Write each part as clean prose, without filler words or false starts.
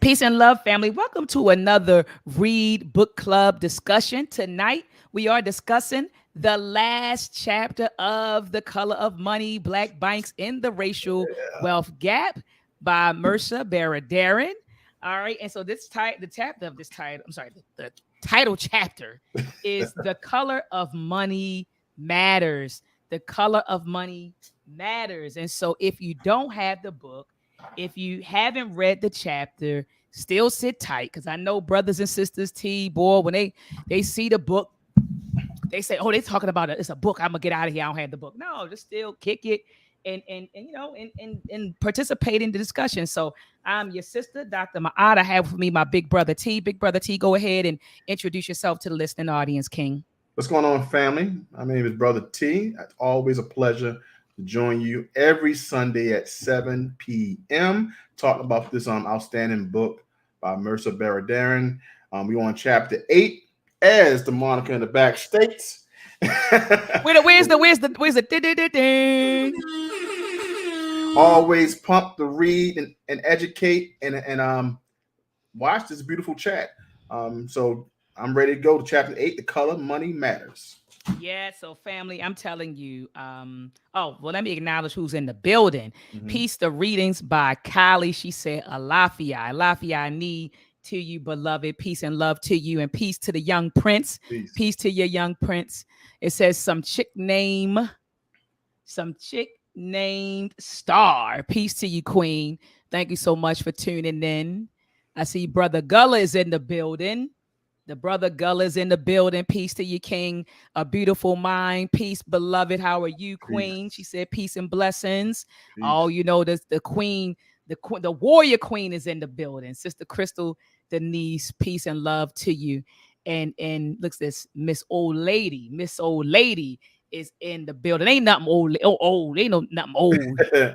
Peace and love, family. Welcome to another Read Book Club discussion. Tonight, we are discussing the last chapter of The Color of Money, Black Banks in the Racial Wealth Gap by Mehrsa Baradaran. All right. And so the chapter of this title, the title chapter is The Color of Money Matters. The Color of Money Matters. And so if you don't have the book, if you haven't read the chapter, still sit tight, because I know brothers and sisters, boy, when they see the book, they say, "Oh, they're talking about it. It's a book. I'm gonna get out of here. I don't have the book." No, just still kick it and participate in the discussion. So I'm your sister, Dr. Ma'ad. I have with me my big brother T. Big brother T, go ahead and introduce yourself to the listening audience, King. What's going on, family? My name is Brother T. It's always a pleasure to join you every Sunday at 7 p.m. talking about this outstanding book by Mehrsa Baradaran. We on chapter 8, as the moniker in the back states. Where's the Always pump to read and educate and watch this beautiful chat. So I'm ready to go to chapter 8, The Color Money Matters. Yeah, so family, I'm telling you. Let me acknowledge who's in the building. Peace the readings by Kylie. She said, Alafia need to you, beloved. Peace and love to you, and peace to the young prince. Peace to your young prince. It says some chick named Star. Peace to you, Queen. Thank you so much for tuning in. I see Brother Gullah is in the building. The brother Gullah's in the building. Peace to you, King. A beautiful mind. Peace, beloved. How are you, Queen? Peace. She said, peace and blessings. Peace. Oh, you know, the queen, the warrior queen is in the building. Sister Crystal Denise, peace and love to you. And looks this Miss Old Lady is in the building. Ain't nothing old. Ain't no nothing old.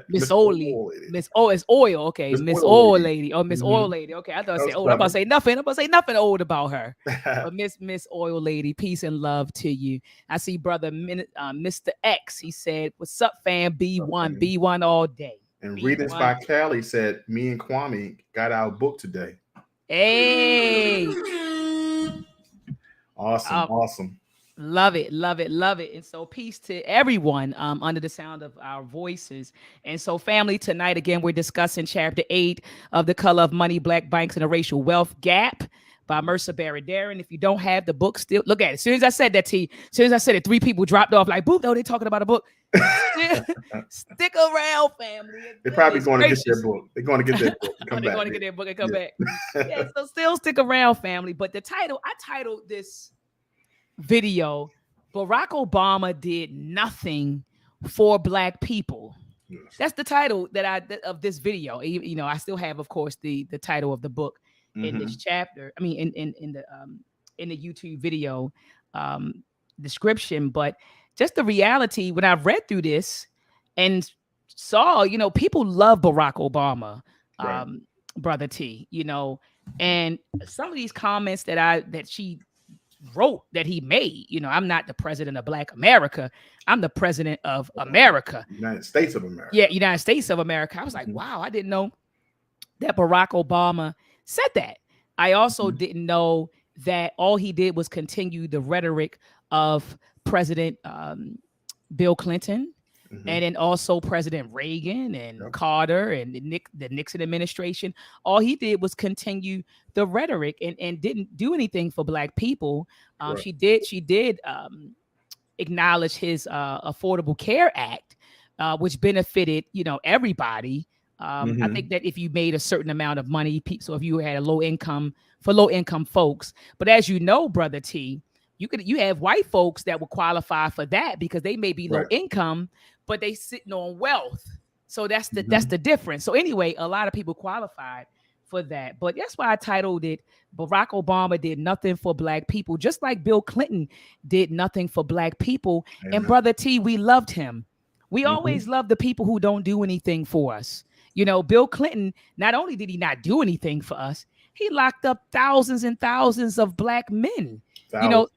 Miss Old Lady. Miss it's oil. Okay, Miss Oil Lady. Oh, Miss Oil Lady. Okay, I thought I said old. I'm about to say nothing. I'm about to say nothing old about her. But Miss Oil Lady, peace and love to you. I see brother Mr. X. He said, "What's up, fam? B1 all day." And readings by Callie said, "Me and Kwame got our book today." Hey. Awesome. Love it. And so peace to everyone under the sound of our voices. And so family, tonight, again, we're discussing chapter 8 of The Color of Money, Black Banks and the Racial Wealth Gap by Mehrsa Baradaran. If you don't have the book, still look at it. As soon as I said that, T, as soon as I said it, 3 people dropped off like, boop, no, they're talking about a book. Stick around, family. They're probably going to get their book. They're going to get their book. They're going to get their book and come back. Yeah, so still stick around, family. But the title, I titled this video, Barack Obama did nothing for Black people. Yes. That's the title of this video. You know, I still have, of course, the title of the book in this chapter. I mean, in the YouTube video description. But just the reality, when I read through this and saw, you know, people love Barack Obama, right. Brother T, you know, and some of these comments that she wrote that he made, you know, I'm not the president of Black America. I'm the president of America. United States of America. Yeah, United States of America. I was like, wow, I didn't know that Barack Obama said that. I also didn't know that all he did was continue the rhetoric of President Bill Clinton, and then also President Reagan and Carter and the Nixon administration. All he did was continue the rhetoric and didn't do anything for Black people. Right. She did acknowledge his Affordable Care Act, which benefited, you know, everybody. I think that if you made a certain amount of money, so if you had a low income folks, but as you know, Brother T, you have white folks that would qualify for that because they may be low income, but they sitting on wealth. So that's the difference. So anyway, a lot of people qualified for that. But that's why I titled it, Barack Obama did nothing for Black people, just like Bill Clinton did nothing for Black people. And Brother T, we loved him. We always love the people who don't do anything for us. You know, Bill Clinton, not only did he not do anything for us, he locked up thousands and thousands of Black men. You know,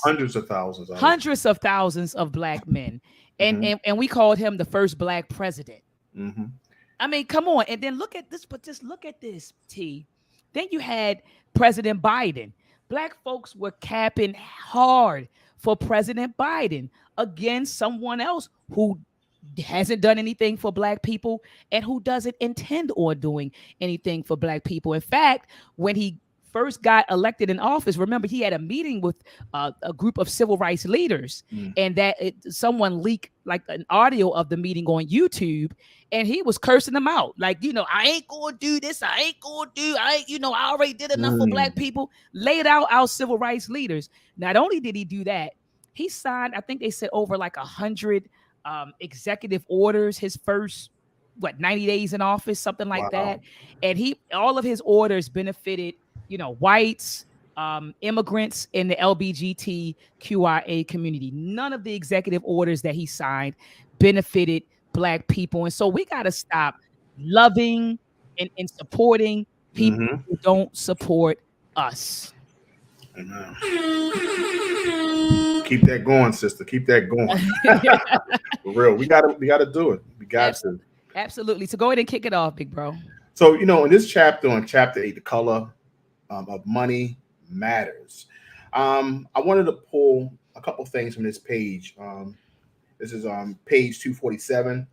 hundreds of thousands of Black men. And we called him the first Black president. I mean, come on. And then look at this, but just look at this, T. Then you had President Biden. Black folks were capping hard for President Biden against someone else who hasn't done anything for black people and who doesn't intend on doing anything for black people. In fact, when he first got elected in office, remember he had a meeting with a group of civil rights leaders, and someone leaked like an audio of the meeting on YouTube, and he was cursing them out, like, I ain't gonna do this, I ain't gonna do, I already did enough for black people. Laid out our civil rights leaders. Not only did he do that, he signed, I think they said over like 100 executive orders his first 90 days in office, something like that. And all of his orders benefited whites, immigrants, in the LGBTQIA community. None of the executive orders that he signed benefited black people. And so we got to stop loving and supporting people who don't support us. Amen. Keep that going, sister. Keep that going. For real. We gotta do it. We got to. Absolutely. So go ahead and kick it off, big bro. So, in this chapter, on chapter 8, the color of money matters. I wanted to pull a couple things from this page. This is page 247.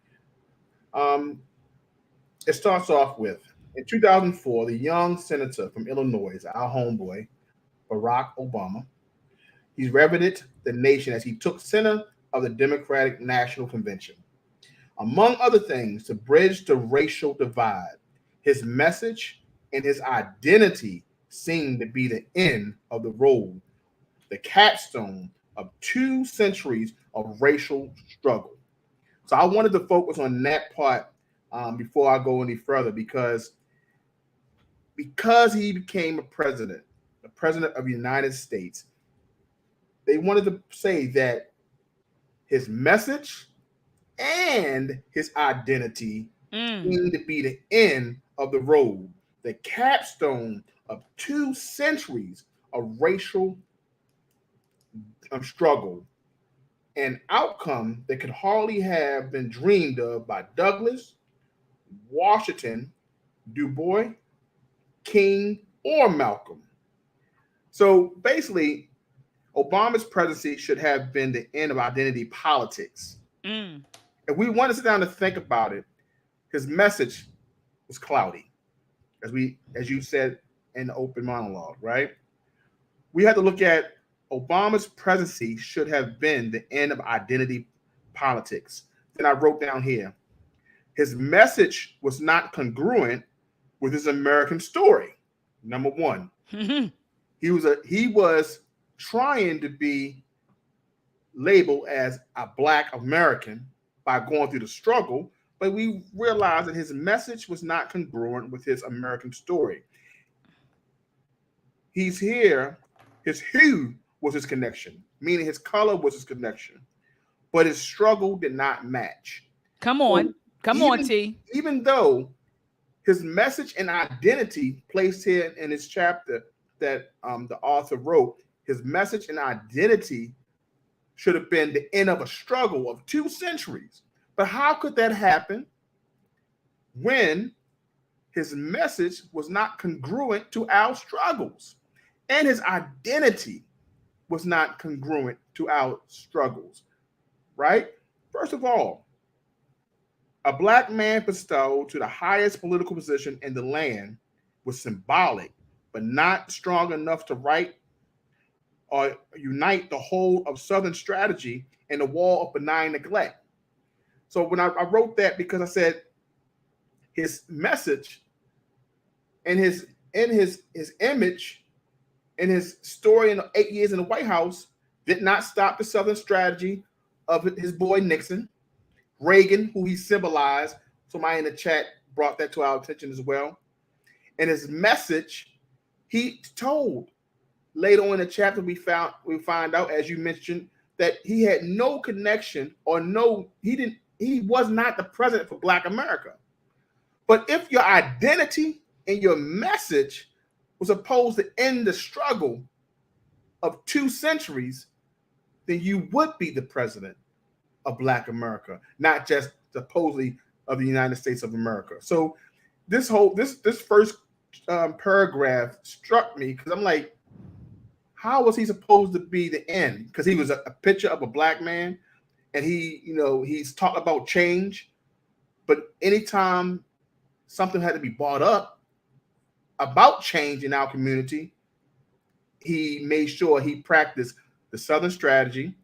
It starts off with, in 2004, the young senator from Illinois, our homeboy, Barak Obama, he's revered the nation as he took center of the Democratic National Convention. Among other things, to bridge the racial divide, his message and his identity seemed to be the end of the road, the capstone of 2 centuries of racial struggle. So I wanted to focus on that part before I go any further, because he became the president of the United States. They wanted to say that his message and his identity seemed to be the end of the road, the capstone of 2 centuries of racial struggle, an outcome that could hardly have been dreamed of by Douglass, Washington, Du Bois, King, or Malcolm. So basically, Obama's presidency should have been the end of identity politics. If we want to sit down and think about it, his message was cloudy, as you said in the open monologue, right? We have to look at Obama's presidency should have been the end of identity politics. Then I wrote down here, his message was not congruent with his American story. Number one, he was trying to be labeled as a Black American by going through the struggle, but we realized that his message was not congruent with his American story. He's here, his hue was his connection, meaning his color was his connection, but his struggle did not match. Come on, T. Even though his message and identity, placed here in his chapter that the author wrote, his message and identity should have been the end of a struggle of 2 centuries. But how could that happen when his message was not congruent to our struggles and his identity was not congruent to our struggles, right? First of all, a Black man bestowed to the highest political position in the land was symbolic, but not strong enough to write or unite the whole of Southern strategy in the wall of benign neglect. So when I wrote that, because I said his message and his image and his story in 8 years in the White House did not stop the Southern strategy of his boy Nixon, Reagan, who he symbolized. Somebody in the chat brought that to our attention as well. And his message, he told later on in the chapter, we find out, as you mentioned, that he had no connection he was not the president for Black America. But if your identity and your message was supposed to end the struggle of 2 centuries, then you would be the president of Black America, not just supposedly of the United States of America. So this first paragraph struck me because I'm like, how was he supposed to be the end? Because he was a picture of a black man, and he's talked about change, but anytime something had to be brought up about change in our community, he made sure he practiced the Southern strategy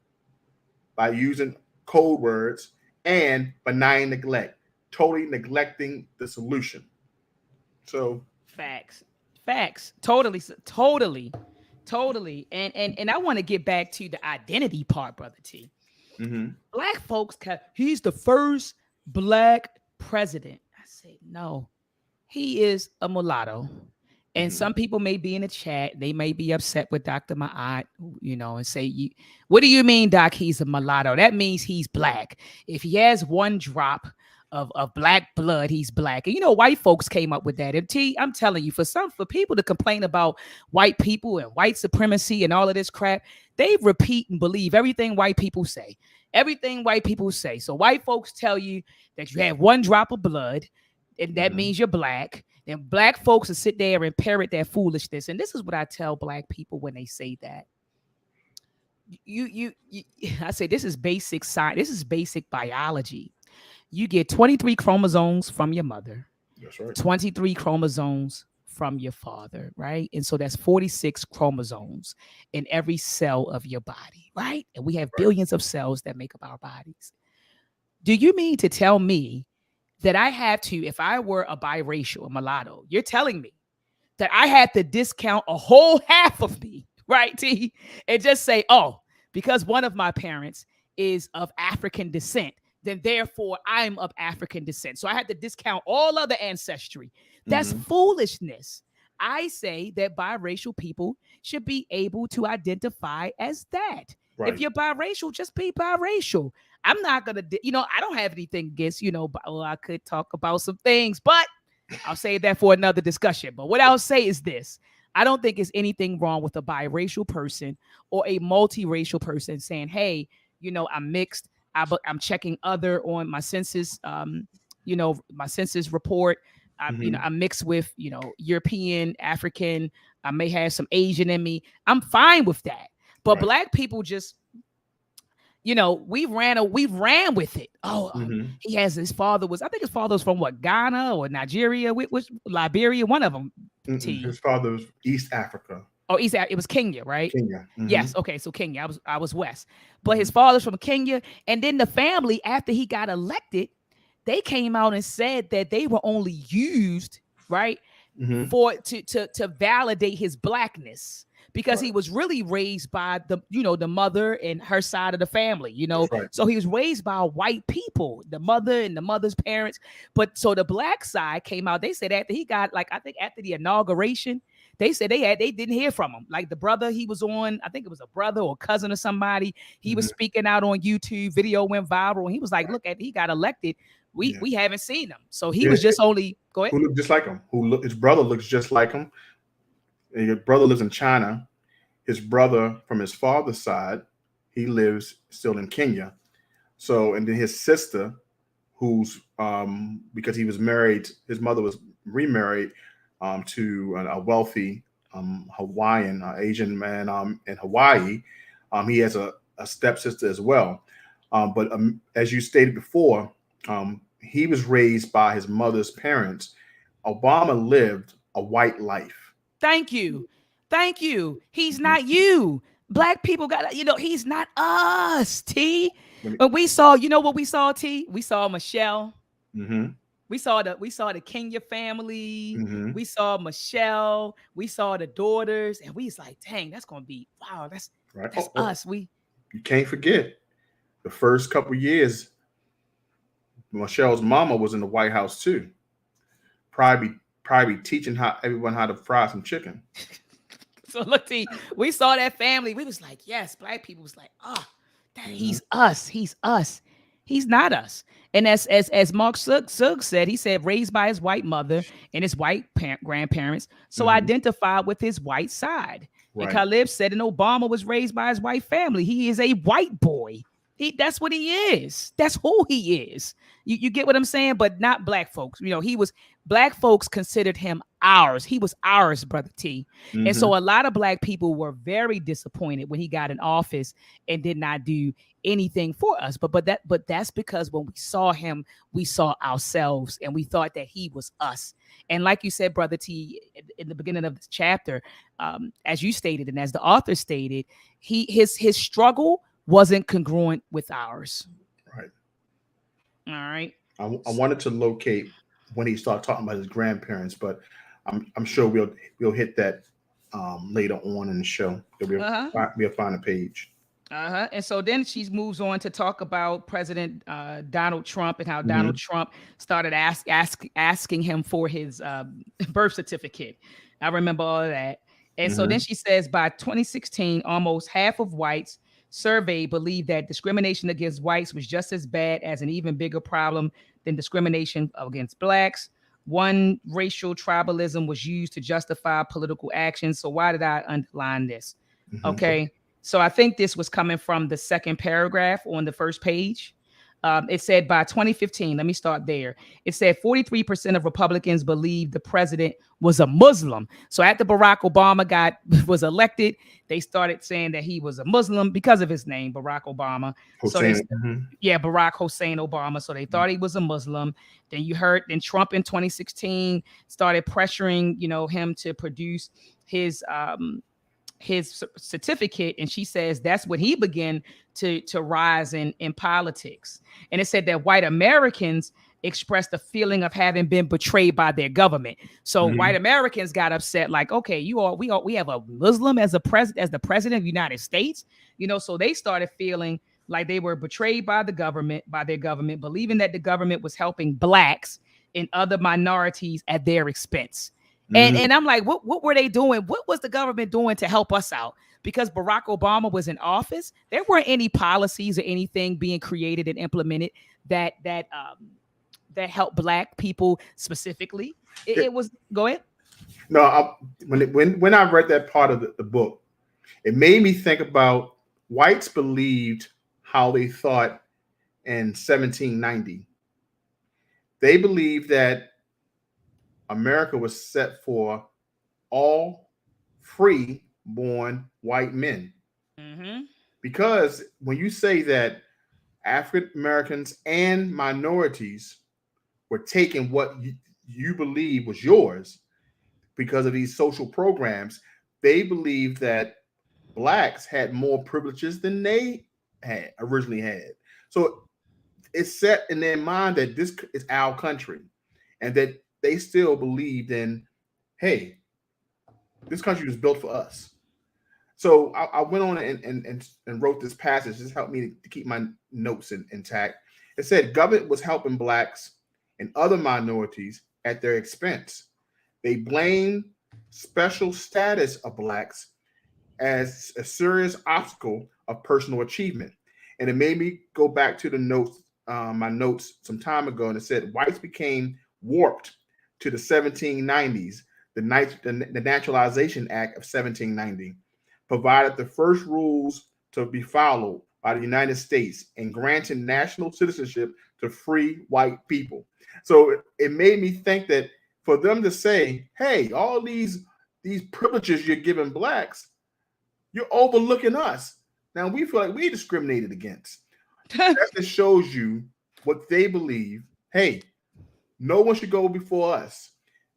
by using code words and benign neglect, totally neglecting the solution. So facts, totally. And I want to get back to the identity part, brother T. mm-hmm. Black folks, he's the first black president. I said, no, he is a mulatto. And Mm-hmm. some people may be in the chat, they may be upset with Dr. Ma'at, and say, what do you mean, Doc, he's a mulatto? That means he's black. If he has one drop of black blood, he's black. And white folks came up with that. And T, I'm telling you, for people to complain about white people and white supremacy and all of this crap, they repeat and believe everything white people say. Everything white people say. So white folks tell you that you have one drop of blood, and that means you're black. And black folks will sit there and parrot that foolishness. And this is what I tell black people when they say that. I say this is basic science. This is basic biology. You get 23 chromosomes from your mother. That's right. 23 chromosomes from your father, right? And so that's 46 chromosomes in every cell of your body, right? And we have billions of cells that make up our bodies. Do you mean to tell me that I have to, if I were a biracial, a mulatto, you're telling me that I had to discount a whole half of me, right, T? And just say, oh, because one of my parents is of African descent, then therefore I'm of African descent. So I had to discount all other ancestry. That's foolishness. I say that biracial people should be able to identify as that. Right. If you're biracial, just be biracial. I'm not going to, I don't have anything against, I could talk about some things, but I'll save that for another discussion. But what I'll say is this. I don't think there's anything wrong with a biracial person or a multiracial person saying, hey, I'm mixed. I'm checking other on my census, my census report. I'm mixed with, European, African. I may have some Asian in me. I'm fine with that. But black people just, we ran with it. Oh, his father was from what, Ghana or Nigeria, which Liberia, one of them. His father was East Africa. Oh, it was Kenya, right? Kenya. Yes. Okay. So Kenya, I was West, but his father's from Kenya. And then the family, after he got elected, they came out and said that they were only used, right, for to validate his blackness. Because he was really raised by the mother and her side of the family, So he was raised by white people, the mother and the mother's parents. But so the black side came out. They said after he got, after the inauguration, they said they didn't hear from him. Like the brother he was on, I think it was a brother or cousin or somebody. He was speaking out on YouTube. Video went viral, and he was like, "Look, he got elected. We haven't seen him." So he was just only go ahead. Who looked just like him? His brother looks just like him. And your brother lives in China. His brother from his father's side, he lives still in Kenya. So, and then his sister, who's because he was married, his mother was remarried to a wealthy Hawaiian Asian man in Hawaii. He has a stepsister as well. But as you stated before, he was raised by his mother's parents. Obama lived a white life. Thank you. He's not you. Black people got, he's not us, T. But we saw, what we saw, T? We saw Michelle. We saw the Kenya family. We saw Michelle. We saw the daughters. And we was like, dang, that's going to be, wow, that's us. You can't forget the first couple of years, Michelle's mama was in the White House too. Probably teaching everyone how to fry some chicken. So look, T, we saw that family. We was like, yes, black people was like, he's us. He's us. He's not us. And as Mark Sugg said, he said raised by his white mother and his white grandparents. So identified with his white side. Right. And Khalib said, and Obama was raised by his white family. He is a white boy. That's what he is. That's who he is. You get what I'm saying? But not black folks. Black folks considered him ours. He was ours, Brother T. And Mm-hmm. so a lot of black people were very disappointed when he got in office and did not do anything for us. But that's because when we saw him, we saw ourselves and we thought that he was us. And like you said, Brother T, in the beginning of this chapter, as you stated and as the author stated, his struggle wasn't congruent with ours. Right. All right. I wanted to locate when he started talking about his grandparents, but I'm sure we'll hit that later on in the show. We'll find a page. And so then she moves on to talk about President Donald Trump and how Donald Trump started asking him for his birth certificate. I remember all of that. And so then she says by 2016, almost half of whites surveyed believed that discrimination against whites was just as bad as an even bigger problem than discrimination against blacks. One, racial tribalism was used to justify political actions. So why did I underline this? Okay. So I think this was coming from the second paragraph on the first page. It said by 2015, let me start there. It said 43% of Republicans believed the president was a Muslim. So after Barack Obama was elected, they started saying that he was a Muslim because of his name, Barack Obama. Barack Hussein Obama. So they thought he was a Muslim. Then then Trump in 2016 started pressuring, him to produce his certificate, and she says that's when he began to rise in politics. And it said that white Americans expressed a feeling of having been betrayed by their government. So white Americans got upset, like, okay, we have a Muslim as the president of the United States, so they started feeling like they were betrayed by their government, believing that the government was helping blacks and other minorities at their expense. And I'm like, what were they doing? What was the government doing to help us out? Because Barack Obama was in office, there weren't any policies or anything being created and implemented that helped black people specifically. It was, go ahead. No, when I read that part of the book, it made me think about whites believed how they thought in 1790. They believed that America was set for all free-born white men. Because when you say that African Americans and minorities were taking what you believe was yours because of these social programs, they believed that blacks had more privileges than they originally had. So it's set in their mind that this is our country, and that they still believed in, hey, this country was built for us. So I went on and wrote this passage. This helped me to keep my notes intact. It said government was helping blacks and other minorities at their expense. They blamed special status of blacks as a serious obstacle of personal achievement. And it made me go back to the notes, my notes some time ago, and it said whites became warped to the 1790s. The Naturalization Act of 1790 provided the first rules to be followed by the United States and granted national citizenship to free white people. So it made me think that for them to say, hey, all these privileges you're giving blacks, you're overlooking us. Now we feel like we're discriminated against. That just shows you what they believe. Hey, no one should go before us.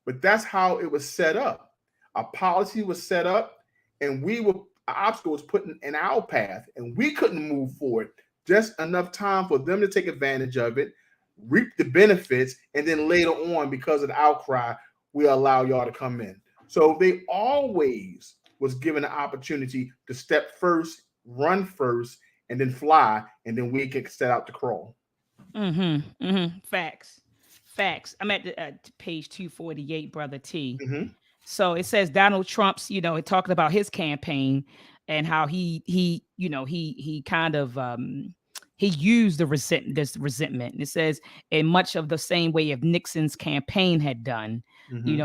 But that's how it was set up. A policy was set up, and an obstacle was put in our path, and we couldn't move forward. Just enough time for them to take advantage of it, reap the benefits, and then later on, because of the outcry, we allow y'all to come in. So they always was given an opportunity to step first, run first, and then fly, and then we can set out to crawl. Facts. I'm at page 248, Brother T. So it says Donald Trump's, talking about his campaign and how he kind of he used this resentment. And it says in much of the same way of Nixon's campaign had done.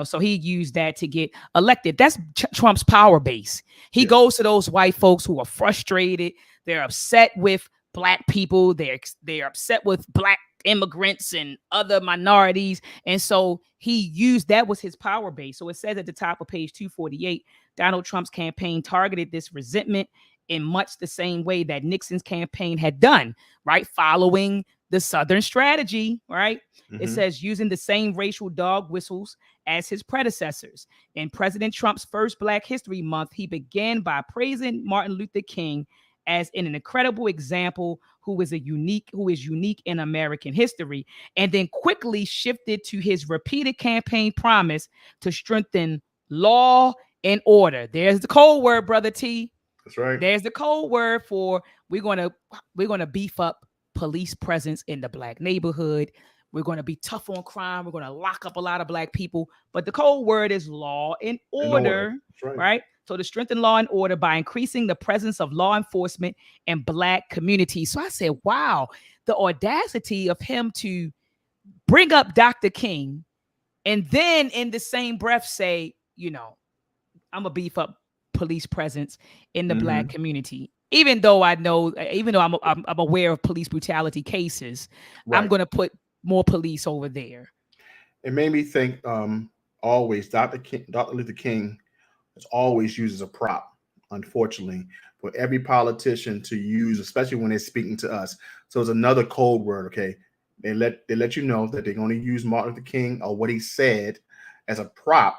So he used that to get elected. That's Trump's power base. He goes to those white folks who are frustrated. They're upset with black people. They're upset with black immigrants and other minorities. And so he used that was his power base. So it says at the top of page 248, Donald Trump's campaign targeted this resentment in much the same way that Nixon's campaign had done, right? Following the Southern strategy, right? It says using the same racial dog whistles as his predecessors. In President Trump's first Black History Month, he began by praising Martin Luther King as an incredible example who is unique in American history, and then quickly shifted to his repeated campaign promise to strengthen law and order. There's the code word, brother T. That's right. There's the code word for we're gonna beef up police presence in the black neighborhood. We're going to be tough on crime. We're going to lock up a lot of black people. But the code word is law and order, right? So to strengthen law and order by increasing the presence of law enforcement in black communities. So I said, wow, the audacity of him to bring up Dr. King and then in the same breath say, I'm going to beef up police presence in the black community. Even though I'm aware of police brutality cases, I'm going to put more police over there. It made me think always Dr. Luther King is always used as a prop, unfortunately, for every politician to use, especially when they're speaking to us. So it's another code word, okay? They let you know that they're going to use Martin Luther King or what he said as a prop,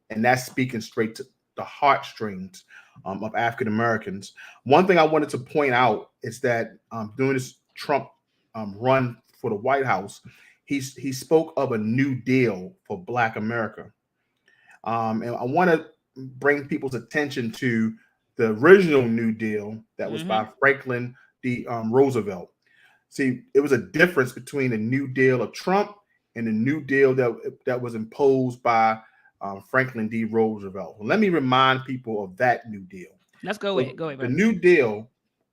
and that's speaking straight to the heartstrings of African Americans. One thing I wanted to point out is that during this Trump run for the White House, he spoke of a new deal for Black America. And I want to bring people's attention to the original New Deal that was by Franklin D. Roosevelt. See, it was a difference between the New Deal of Trump and the New Deal that was imposed by Franklin D. Roosevelt. Well, let me remind people of that New Deal. Let's go ahead. Go ahead. The New Deal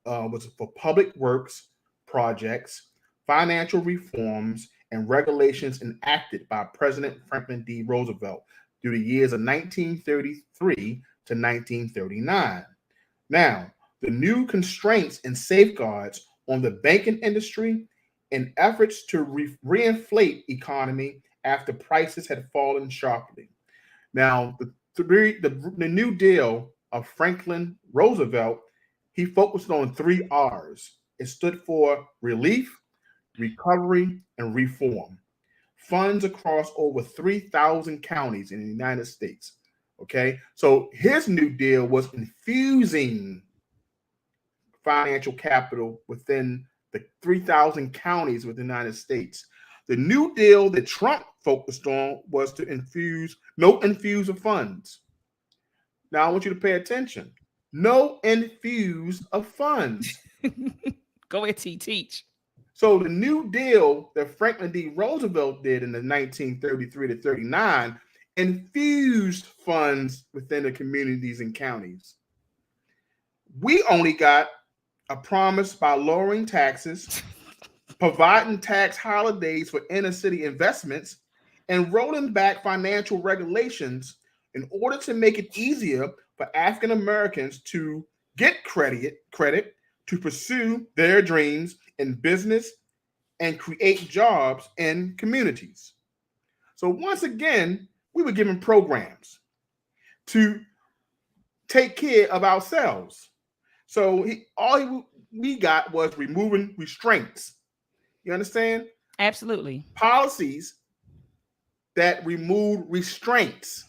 was for public works projects, financial reforms, and regulations enacted by President Franklin D. Roosevelt through the years of 1933 to 1939. Now, the new constraints and safeguards on the banking industry and efforts to reinflate economy after prices had fallen sharply. Now, the New Deal of Franklin Roosevelt, he focused on 3 R's. It stood for relief, recovery, and reform. Funds across over 3,000 counties in the United States. Okay, so his New Deal was infusing financial capital within the 3,000 counties within the United States. The New Deal that Trump focused on was to infuse of funds. Now I want you to pay attention. No infuse of funds. Go ahead, teach. So the New Deal that Franklin D. Roosevelt did in the 1933 to 39 infused funds within the communities and counties. We only got a promise by lowering taxes, providing tax holidays for inner city investments, and rolling back financial regulations in order to make it easier for African Americans to get credit to pursue their dreams in business and create jobs in communities. So once again, we were given programs to take care of ourselves. So all we got was removing restraints. You understand? Absolutely. Policies that remove restraints.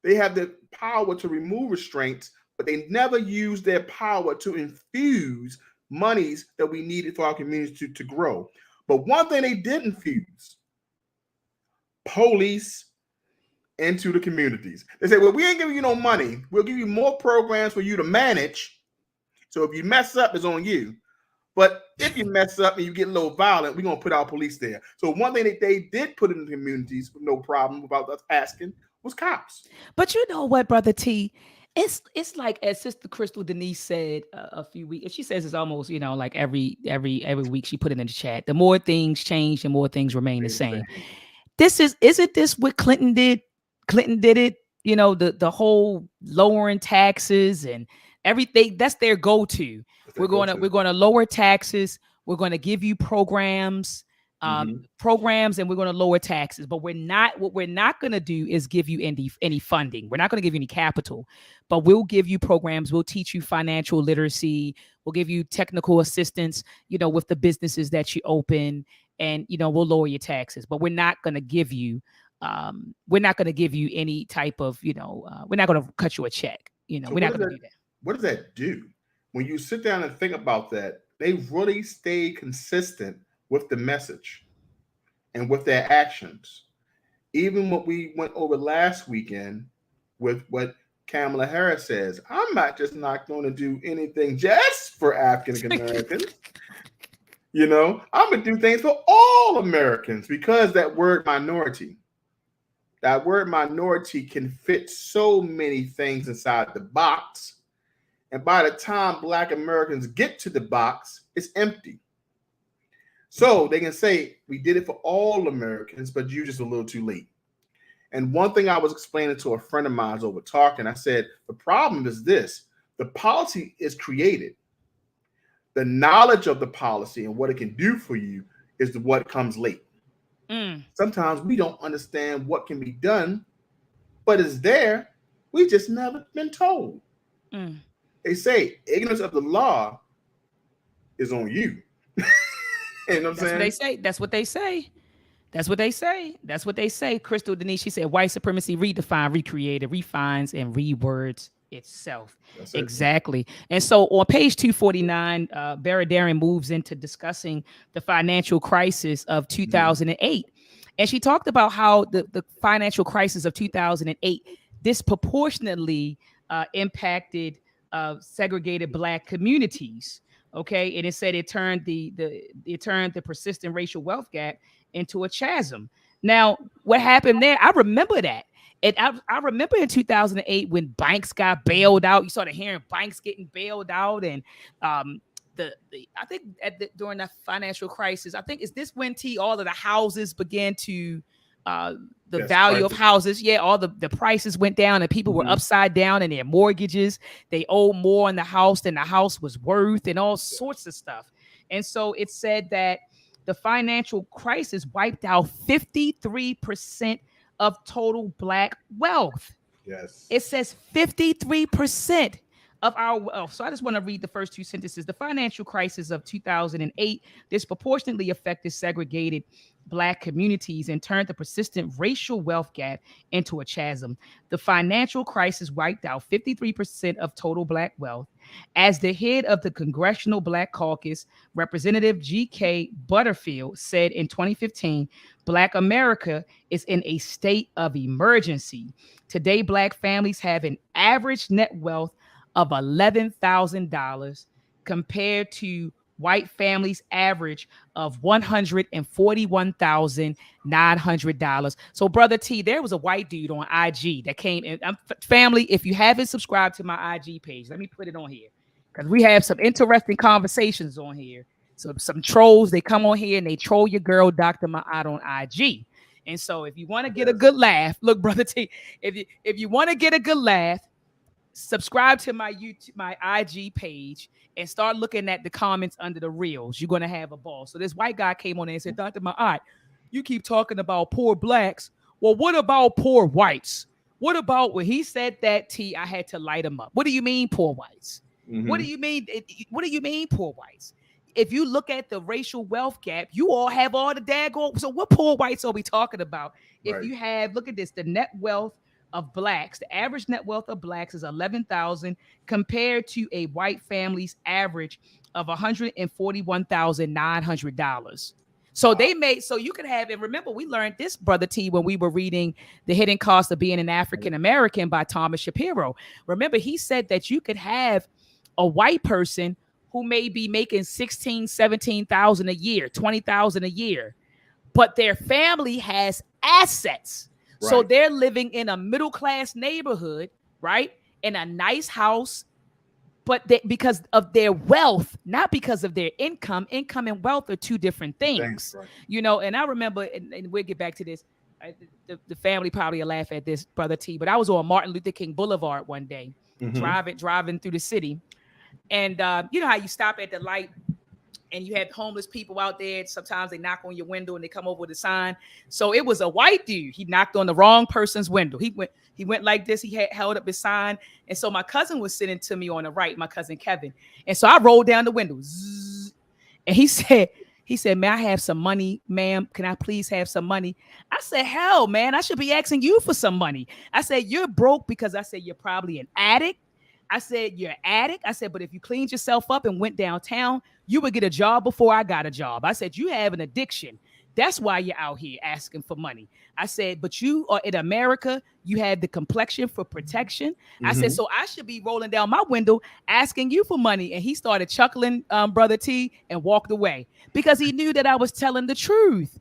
They have the power to remove restraints, but they never use their power to infuse monies that we needed for our communities to grow. But one thing they did infuse, police into the communities. They said, well, we ain't giving you no money. We'll give you more programs for you to manage. So if you mess up, it's on you. But if you mess up and you get a little violent, we're going to put our police there. So one thing that they did put in the communities with no problem without us asking was cops. But you know what, Brother T? It's like, as Sister Crystal Denise said a few weeks, she says it's almost, like every week she put it in the chat. The more things change, the more things remain the same. Isn't this what Clinton did? Clinton did it, the whole lowering taxes and everything. That's their go-to. They go to. we're going to lower taxes. We're going to give you programs, and we're going to lower taxes. But what we're not going to do is give you any funding. We're not going to give you any capital, but we'll give you programs. We'll teach you financial literacy. We'll give you technical assistance, with the businesses that you open, and we'll lower your taxes. But we're not going to give you any type of, we're not going to cut you a check. So We're not going to do that. what does that do? When you sit down and think about that, they really stay consistent with the message and with their actions. Even what we went over last weekend with what Kamala Harris says, I'm not going to do anything just for African Americans. I'm going to do things for all Americans, because that word minority can fit so many things inside the box. And by the time Black Americans get to the box, it's empty. So they can say, we did it for all Americans, but you're just a little too late. And one thing I was explaining to a friend of mine over talking, I said, the problem is this: the policy is created. The knowledge of the policy and what it can do for you is what comes late. Sometimes we don't understand what can be done, but it's there. We just never been told. They say ignorance of the law is on you. You know what I'm saying? That's what they say. Crystal Denise, she said, white supremacy redefined, recreated, refines, and rewords itself. Exactly. And so on page 249, Baradaran moves into discussing the financial crisis of 2008. And she talked about how the financial crisis of 2008 disproportionately impacted segregated Black communities. Okay, and it said it turned the persistent racial wealth gap into a chasm. Now, what happened there? I remember that. And I remember in 2008 when banks got bailed out. You started hearing banks getting bailed out, and I think during the financial crisis, I think is this when all of the houses began to the value of houses, all the prices went down, and people were upside down in their mortgages. They owed more on the house than the house was worth, and all sorts of stuff. And so it said that the financial crisis wiped out 53% of total Black wealth. Yes. It says 53% of our wealth. So I just want to read the first two sentences. The financial crisis of 2008 disproportionately affected segregated Black communities and turned the persistent racial wealth gap into a chasm. The financial crisis wiped out 53% of total Black wealth. As the head of the Congressional Black Caucus, Representative G.K. Butterfield said in 2015, Black America is in a state of emergency. Today, Black families have an average net wealth of $11,000 compared to white families' average of $141,900. So, Brother T, there was a white dude on IG that came in. Family, if you haven't subscribed to my IG page, let me put it on here, because we have some interesting conversations on here. So some trolls, they come on here and they troll your girl, Dr. Ma'at, on IG. And so if you want to get a good laugh, look, Brother T, if you want to get a good laugh, subscribe to my IG page and start looking at the comments under the reels. You're going to have a ball. So this white guy came on there and said, Dr. Ma'at, you keep talking about poor Blacks. Well, what about poor whites? What about when he said that, T, I had to light him up. What do you mean poor whites? What do you mean? What do you mean poor whites? If you look at the racial wealth gap, you all have all the daggone. So what poor whites are we talking about? If you have, look at this, the net wealth of Blacks, the average net wealth of Blacks is $11,000 compared to a white family's average of $141,900. So they made, so you could have, and remember, we learned this, Brother T, when we were reading The Hidden Cost of Being an African American by Thomas Shapiro. Remember, he said that you could have a white person who may be making 16, 17,000 a year, 20,000 a year, but their family has assets. Right. So they're living in a middle-class neighborhood, right? In a nice house, but because of their wealth, not because of their income. Income and wealth are two different things, right. And I remember, and we'll get back to this, the family probably will laugh at this, Brother T, but I was on Martin Luther King Boulevard one day, driving through the city. And you know how you stop at the light and you had homeless people out there. Sometimes they knock on your window and they come over with a sign. So it was a white dude. He knocked on the wrong person's window. He went like this. He had held up his sign. And so my cousin was sitting to me on the right, my cousin Kevin. And so I rolled down the window. Zzz, and he said, may I have some money, ma'am? Can I please have some money? I said, hell, man, I should be asking you for some money. I said, you're broke because I said, you're probably an addict. I said, you're an addict. I said, but if you cleaned yourself up and went downtown, you would get a job before I got a job. I said, you have an addiction. That's why you're out here asking for money. I said, but you are in America. You have the complexion for protection. I said, so I should be rolling down my window asking you for money. And he started chuckling, Brother T, and walked away because he knew that I was telling the truth.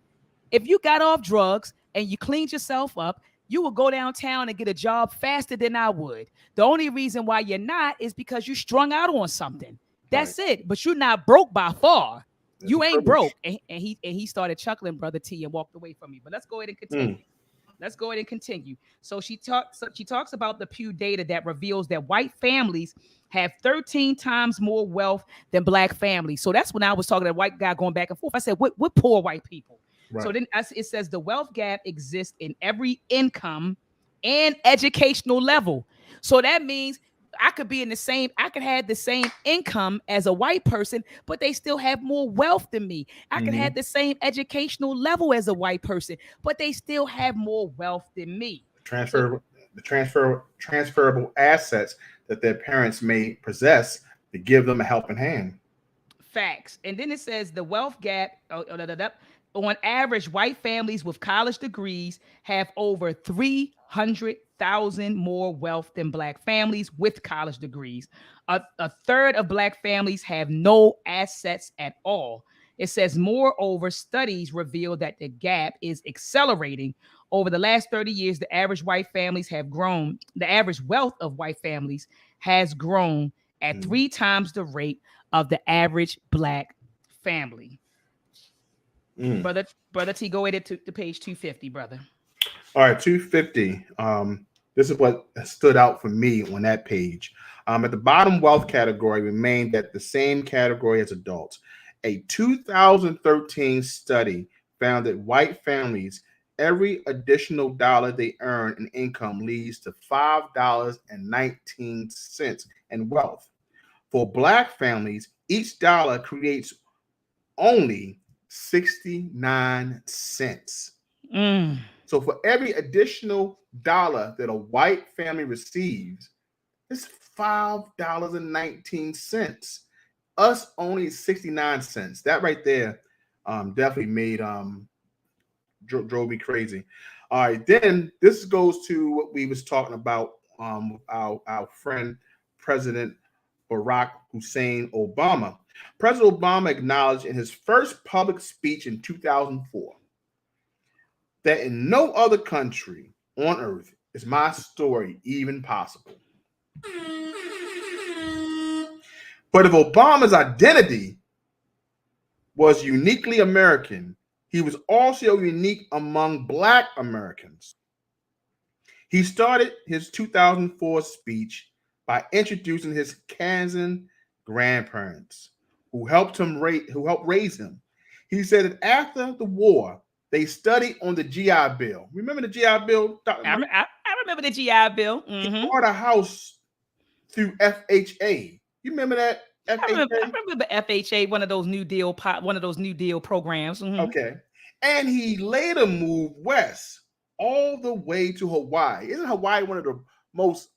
If you got off drugs and you cleaned yourself up, you will go downtown and get a job faster than I would. The only reason why you're not is because you strung out on something. That's it. But you're not broke by far. You ain't broke. And he started chuckling, Brother T, and walked away from me. But let's go ahead and continue. Let's go ahead and continue. So she talks about the Pew data that reveals that white families have 13 times more wealth than black families. So that's when I was talking to a white guy going back and forth. I said, what poor white people? Right. So then it says the wealth gap exists in every income and educational level. So that means I could have the same income as a white person, but they still have more wealth than me. I could have the same educational level as a white person, but they still have more wealth than me. Transferable assets that their parents may possess to give them a helping hand. Facts. And then it says the wealth gap. On average, white families with college degrees have over 300,000 more wealth than black families with college degrees. A third of black families have no assets at all. It says, moreover, studies reveal that the gap is accelerating. Over the last 30 years, the average white families have grown. The average wealth of white families has grown at 3 times the rate of the average black family. Brother T, go ahead to page 250, brother. All right, 250. This is what stood out for me on that page. At the bottom, wealth category remained at the same category as adults. A 2013 study found that white families, every additional dollar they earn in income leads to $5.19 in wealth. For black families, each dollar creates only 69 cents. So for every additional dollar that a white family receives, it's $5.19. Us only 69 cents. That right there definitely made drove me crazy. All right, then this goes to what we was talking about, our friend President Barak Hussein Obama. President Obama acknowledged in his first public speech in 2004 that in no other country on earth is my story even possible. But if Obama's identity was uniquely American, he was also unique among Black Americans. He started his 2004 speech by introducing his Kansan grandparents who helped raise him. He said that after the war, they studied on the GI Bill. Remember the GI Bill? I remember the GI Bill. He bought a house through FHA. You remember that? FHA? I remember FHA, one of those New Deal programs. Okay. And he later moved west all the way to Hawaii. Isn't Hawaii one of the most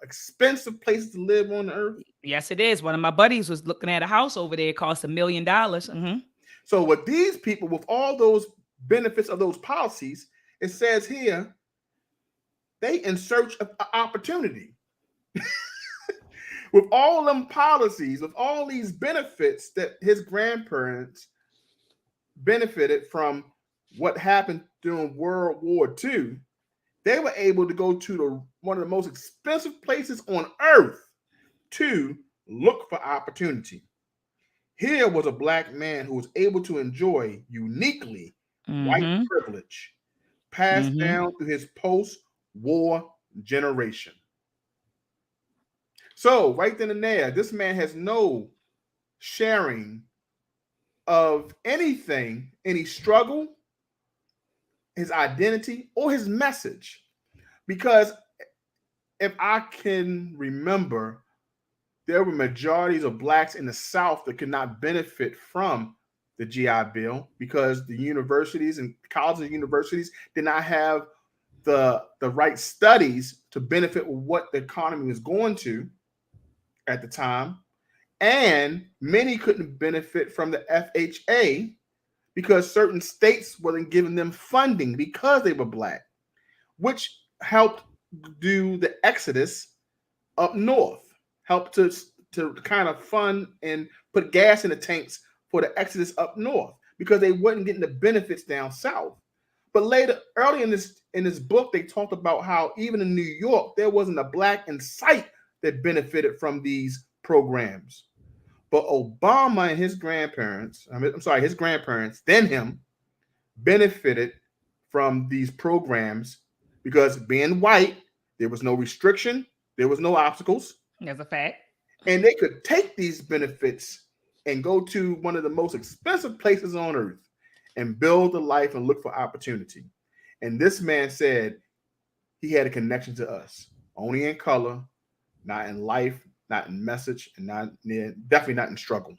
expensive places to live on the earth? Yes, it is. One of my buddies was looking at a house over there. It cost $1 million. So with these people, with all those benefits of those policies, it says here, they in search of opportunity. With all them policies, with all these benefits that his grandparents benefited from what happened during World War II, they were able to go to one of the most expensive places on earth to look for opportunity. Here was a Black man who was able to enjoy uniquely white privilege passed down through his post-war generation. So right then and there, this man has no sharing of anything, any struggle, his identity, or his message. Because if I can remember, there were majorities of blacks in the South that could not benefit from the GI Bill because the universities and colleges and universities did not have the right studies to benefit what the economy was going to at the time. And many couldn't benefit from the FHA because certain states wasn't giving them funding because they were black, which helped do the exodus up north, helped to kind of fund and put gas in the tanks for the exodus up north because they wasn't getting the benefits down south. But later, early in this book, they talked about how even in New York, there wasn't a black in sight that benefited from these programs. But Obama and his grandparents, his grandparents, then him, benefited from these programs because being white, there was no restriction, there was no obstacles. As a fact. And they could take these benefits and go to one of the most expensive places on earth and build a life and look for opportunity. And this man said he had a connection to us, only in color, not in life, not in message, and definitely not in struggle.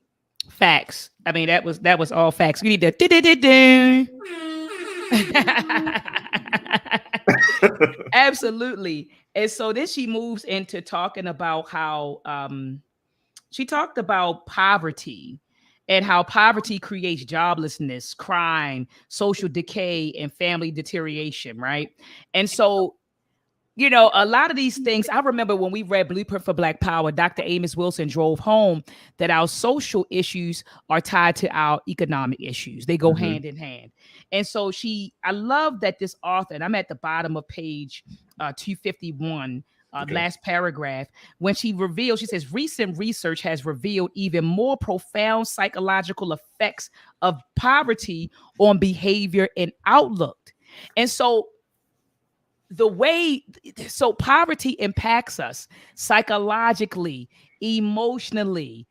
Facts. I mean, that was all facts. You need to absolutely. And so then she moves into talking about how she talked about poverty and how poverty creates joblessness, crime, social decay, and family deterioration, right? And so, you know, a lot of these things, I remember when we read Blueprint for Black Power, Dr. Amos Wilson drove home that our social issues are tied to our economic issues. They go hand in hand. And so I love that this author, and I'm at the bottom of page 251, last paragraph, when she says, recent research has revealed even more profound psychological effects of poverty on behavior and outlook. And so poverty impacts us psychologically, emotionally,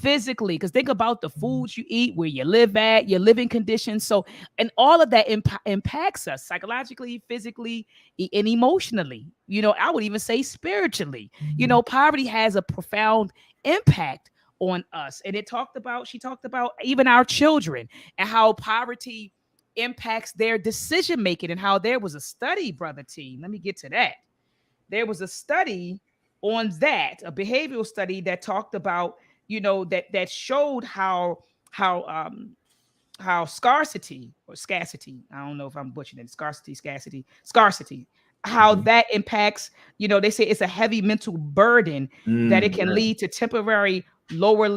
physically, because think about the foods you eat, where you live at, your living conditions. So, and all of that impacts us psychologically, physically, and emotionally. You know, I would even say spiritually. You know, poverty has a profound impact on us. And she talked about even our children and how poverty impacts their decision making, and how there was a study, Brother T. Let me get to that. There was a study on that, a behavioral study that talked about, you know, that showed how scarcity or scarcity, I don't know if I'm butchering it, scarcity, how that impacts, you know, they say it's a heavy mental burden that it can lead to temporarily lower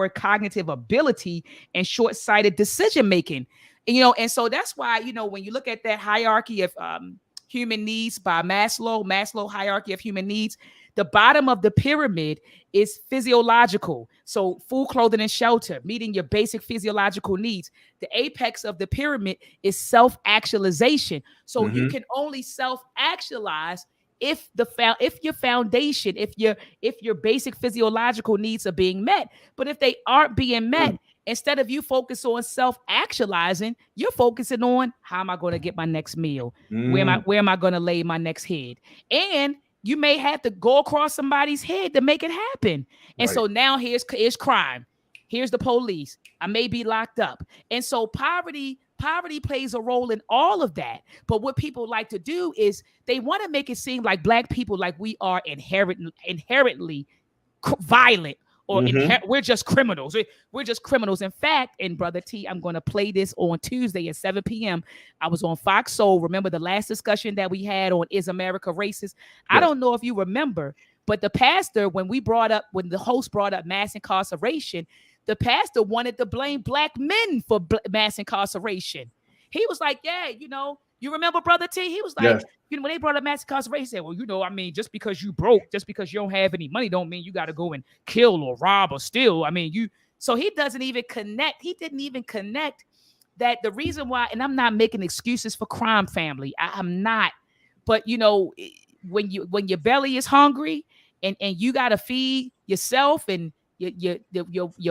cognitive ability and short-sighted decision making. And, you know, and so that's why, you know, when you look at that hierarchy of human needs by Maslow hierarchy of human needs, the bottom of the pyramid is physiological. So food, clothing, and shelter, meeting your basic physiological needs. The apex of the pyramid is self-actualization. So you can only self-actualize if your foundation, if your basic physiological needs are being met. But if they aren't being met, instead of you focus on self-actualizing, you're focusing on, how am I going to get my next meal? Where am I going to lay my next head? And you may have to go across somebody's head to make it happen. And so now here's crime. Here's the police. I may be locked up. And so poverty plays a role in all of that. But what people like to do is they want to make it seem like Black people, like we are inherently violent, or we're just criminals. We're just criminals. In fact, and Brother T, I'm going to play this on Tuesday at 7 p.m. I was on Fox Soul. Remember the last discussion that we had on Is America Racist? Yes. I don't know if you remember, but the pastor, when the host brought up mass incarceration, the pastor wanted to blame Black men for mass incarceration. He was like, yeah, you know, you remember Brother T? He was like, you know, when they brought up mass incarceration, he said, well, you know, I mean, just because you broke, just because you don't have any money, don't mean you got to go and kill or rob or steal. I mean, so he doesn't even connect. He didn't even connect that the reason why, and I'm not making excuses for crime, family. I'm not. But, you know, when your belly is hungry and you got to feed yourself and your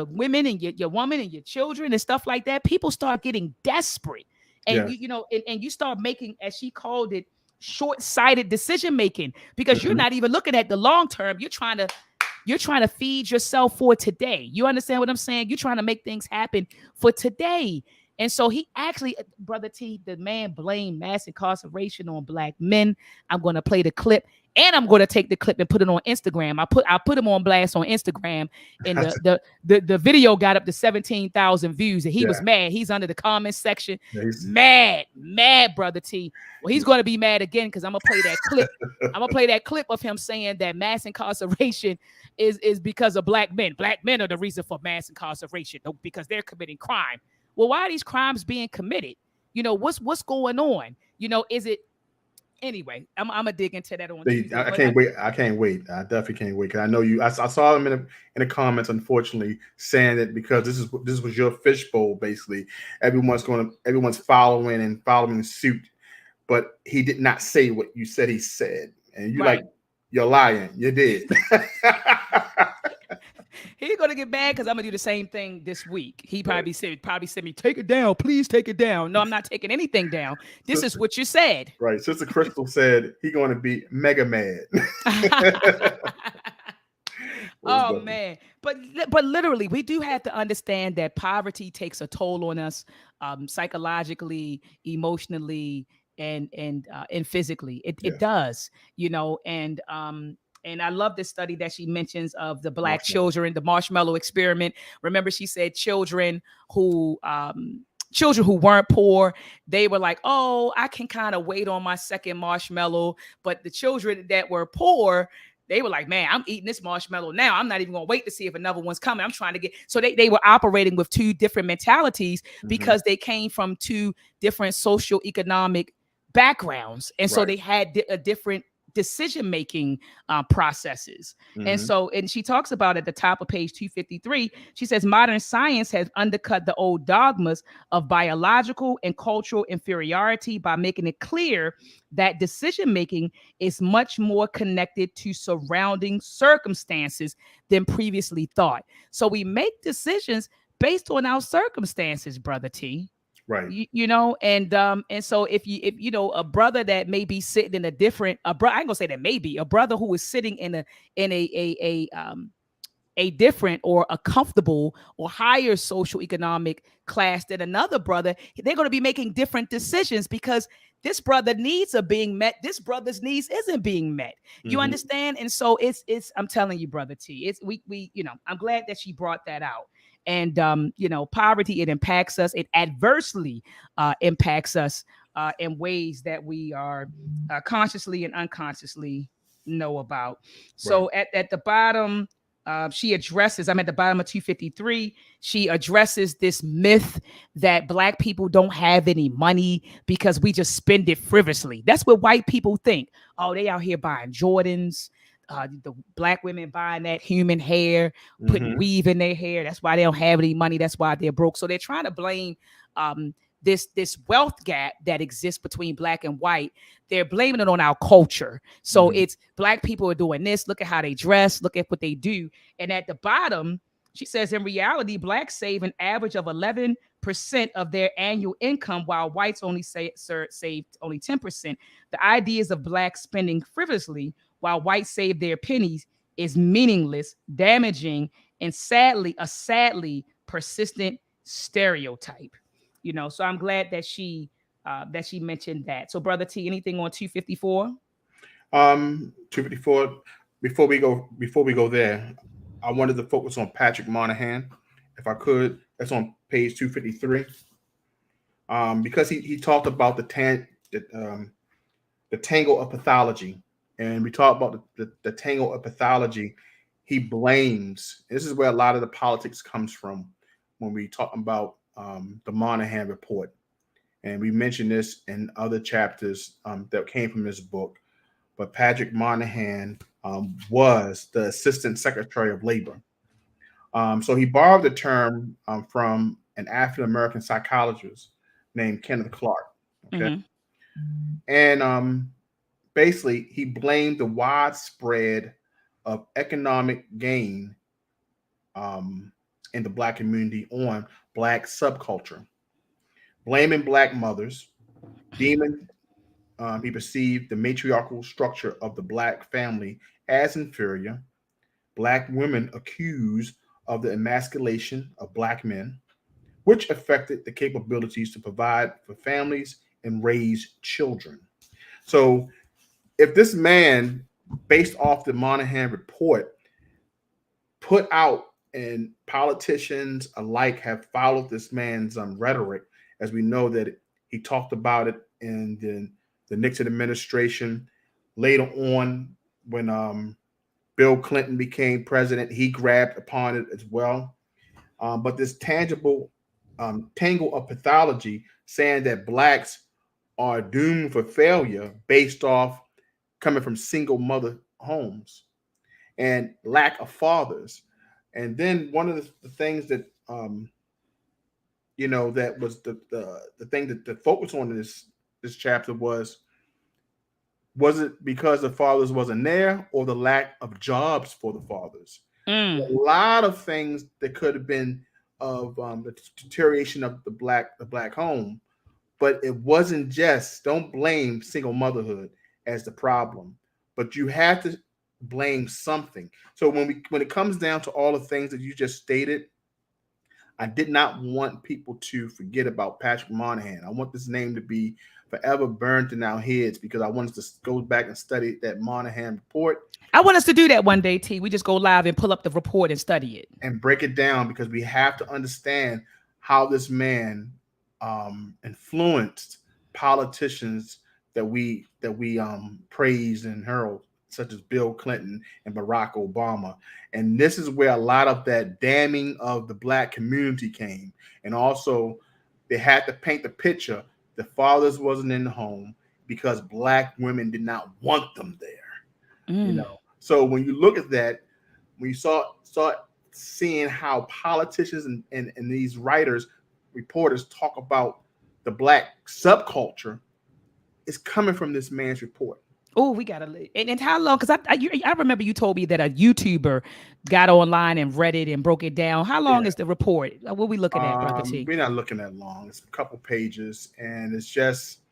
women and your woman and your children and stuff like that, people start getting desperate. And Yes. and you start making, as she called it, short-sighted decision making, because you're Mhm. not even looking at the long term. You're trying to feed yourself for today. You understand what I'm saying? You're trying to make things happen for today. And so he actually, Brother T, the man blamed mass incarceration on black men. I'm going to play the clip, and I'm going to take the clip and put it on Instagram. I put him on blast on Instagram, and the video got up to 17,000 views, and he was Yeah. mad. He's under the comments section, Yeah, mad, Brother T. Well, he's going to be mad again, because I'm gonna play that clip. I'm gonna play that clip of him saying that mass incarceration is because of black men. Black men are the reason for mass incarceration, because they're committing crime. Well, why are these crimes being committed? What's going on? Is it anyway? I'm gonna dig into that on Tuesday. I But can't wait. I can't wait. I definitely can't wait, because I know you. I saw him in the comments, unfortunately, saying that because this was your fishbowl. Basically, everyone's following suit, but he did not say what you said he said, and you like, right, you're lying. You did. he's gonna get mad because I'm gonna do the same thing this week. He probably said me, take it down, please take it down. No, I'm not taking anything down. This is Sister, what you said. right. Sister Crystal said he going to be mega mad. Most Oh definitely. man, but literally, we do have to understand that poverty takes a toll on us, psychologically, emotionally, and physically. It Yes. does, and I love this study that she mentions of the black Marshmallow. children, the marshmallow experiment. Remember, she said children who weren't poor, they were like, oh, I can kind of wait on my second marshmallow. But the children that were poor, they were like, man, I'm eating this marshmallow now. I'm not even going to wait to see if another one's coming. I'm trying to get. So they were operating with two different mentalities, Hmm. because they came from two different social economic backgrounds. And so Right. they had a different decision making processes. And Hmm. so, and she talks about at the top of page 253, she says modern science has undercut the old dogmas of biological and cultural inferiority by making it clear that decision making is much more connected to surrounding circumstances than previously thought. So we make decisions based on our circumstances, Brother T. Right. And so if a brother that may be sitting in a different a bro I ain't gonna say that, maybe a brother who is sitting in a different or a comfortable or higher social economic class than another brother, they're going to be making different decisions, because this brother needs are being met, this brother's needs isn't being met. You Hmm. understand? And so it's I'm telling you, Brother T, it's we I'm glad that she brought that out. And poverty, it impacts us, it adversely impacts us in ways that we are consciously and unconsciously know about. Right. So at the bottom, she addresses, I'm at the bottom of 253. She addresses this myth that black people don't have any money because we just spend it frivolously. That's what white people think. Oh, they out here buying Jordans. The black women buying that human hair, putting Hmm. weave in their hair. That's why they don't have any money. That's why they're broke. So they're trying to blame this wealth gap that exists between black and white. They're blaming it on our culture. So Hmm. it's black people are doing this. Look at how they dress. Look at what they do. And at the bottom, she says, in reality, blacks save an average of 11% of their annual income, while whites only saved only 10%. The ideas of blacks spending frivolously while whites save their pennies is meaningless, damaging, and sadly persistent stereotype. So I'm glad that she mentioned that. So, Brother T, anything on 254? 254. Before we go there, I wanted to focus on Patrick Monahan, if I could. That's on page 253. Because he talked about the tangle of pathology, and we talked about the tangle of pathology. He blames. This is where a lot of the politics comes from when we talk about the Monahan report, and we mentioned this in other chapters that came from this book. But Patrick Monahan was the Assistant Secretary of Labor. So he borrowed the term from an African American psychologist named Kenneth Clark. Okay. Mm-hmm. And basically, he blamed the widespread of economic gain in the black community on black subculture, blaming black mothers, demon. He perceived the matriarchal structure of the black family as inferior. Black women accused of the emasculation of black men, which affected the capabilities to provide for families and raise children. So, if this man, based off the Monahan report, put out and politicians alike have followed this man's rhetoric, as we know that he talked about it in the Nixon administration. Later on, when Bill Clinton became president, he grabbed upon it as well. But this tangible tangle of pathology saying that blacks are doomed for failure based off coming from single mother homes and lack of fathers. And then one of the things that that was the thing that the focus on in this chapter was it because the fathers wasn't there or the lack of jobs for the fathers? A lot of things that could have been of the deterioration of the black home, but it wasn't just. Don't blame single motherhood as the problem, but you have to blame something. So when it comes down to all the things that you just stated, I did not want people to forget about Patrick Monahan. I want this name to be forever burned in our heads because I want us to go back and study that Monahan report I want us to do that one day, T. We just go live and pull up the report and study it. and break it down because we have to understand how this man influenced politicians that we praised and herald, such as Bill Clinton and Barack Obama. And this is where a lot of that damning of the black community came. And also, they had to paint the picture the fathers wasn't in the home because black women did not want them there. Mm. So when you look at that, when you start seeing how politicians and these writers, reporters talk about the black subculture, it's coming from this man's report. Oh, we gotta and how long? Because I remember you told me that a YouTuber got online and read it and broke it down. How long Yeah. is the report? What we looking at, brother T? We're not looking that long. It's a couple pages, and it's just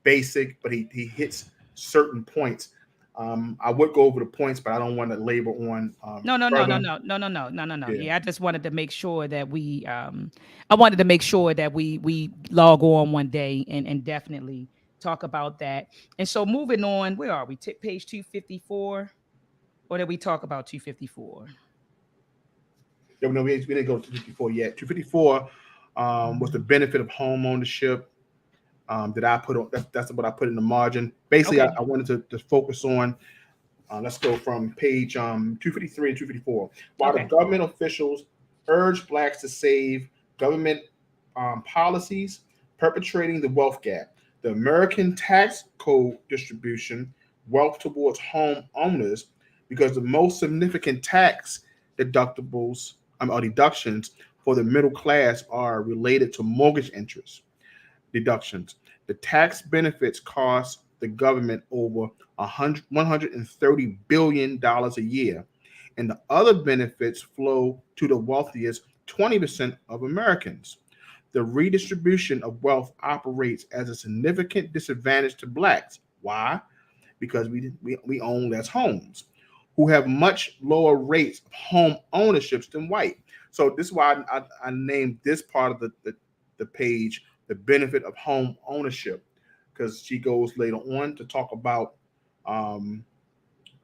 basic, but he hits certain points. I would go over the points, but I don't want to labor on No, no, no, no, further. no, no, no, no, no, no, no. Yeah, Yeah, I just wanted to make sure that I wanted to make sure that we log on one day and definitely talk about that. And so moving on, where are we? Page 254, or did we talk about 254? yeah, no, we didn't go to 254 yet. 254 was the benefit of home ownership that I put on. That's what I put in the margin. Basically, Okay, I wanted to focus on. Let's go from page 253 and 254. While the okay. government officials urge blacks to save, government policies perpetrating the wealth gap, the American tax code distribution wealth towards home owners because the most significant tax deductibles or deductions for the middle class are related to mortgage interest deductions. The tax benefits cost the government over $130 billion a year, and the other benefits flow to the wealthiest 20% of Americans. The redistribution of wealth operates as a significant disadvantage to blacks. Why? Because we own less homes, who have much lower rates of home ownerships than white. So this is why I named this part of the page the benefit of home ownership, because she goes later on to talk about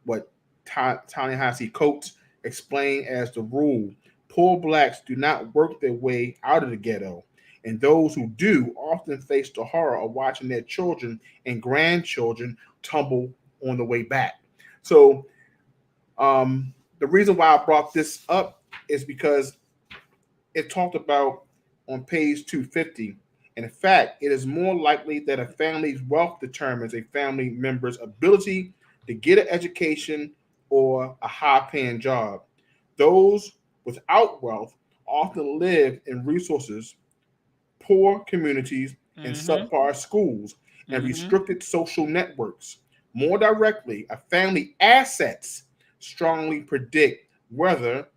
what Ta-Nehisi Coates explained as the rule. Poor blacks do not work their way out of the ghetto, and those who do often face the horror of watching their children and grandchildren tumble on the way back. So the reason why I brought this up is because it talked about on page 250. In fact, it is more likely that a family's wealth determines a family member's ability to get an education or a high paying job. Those without wealth often live in resources, poor communities, and Mm-hmm. subpar schools and Mm-hmm. restricted social networks. More directly, a family assets strongly predict whether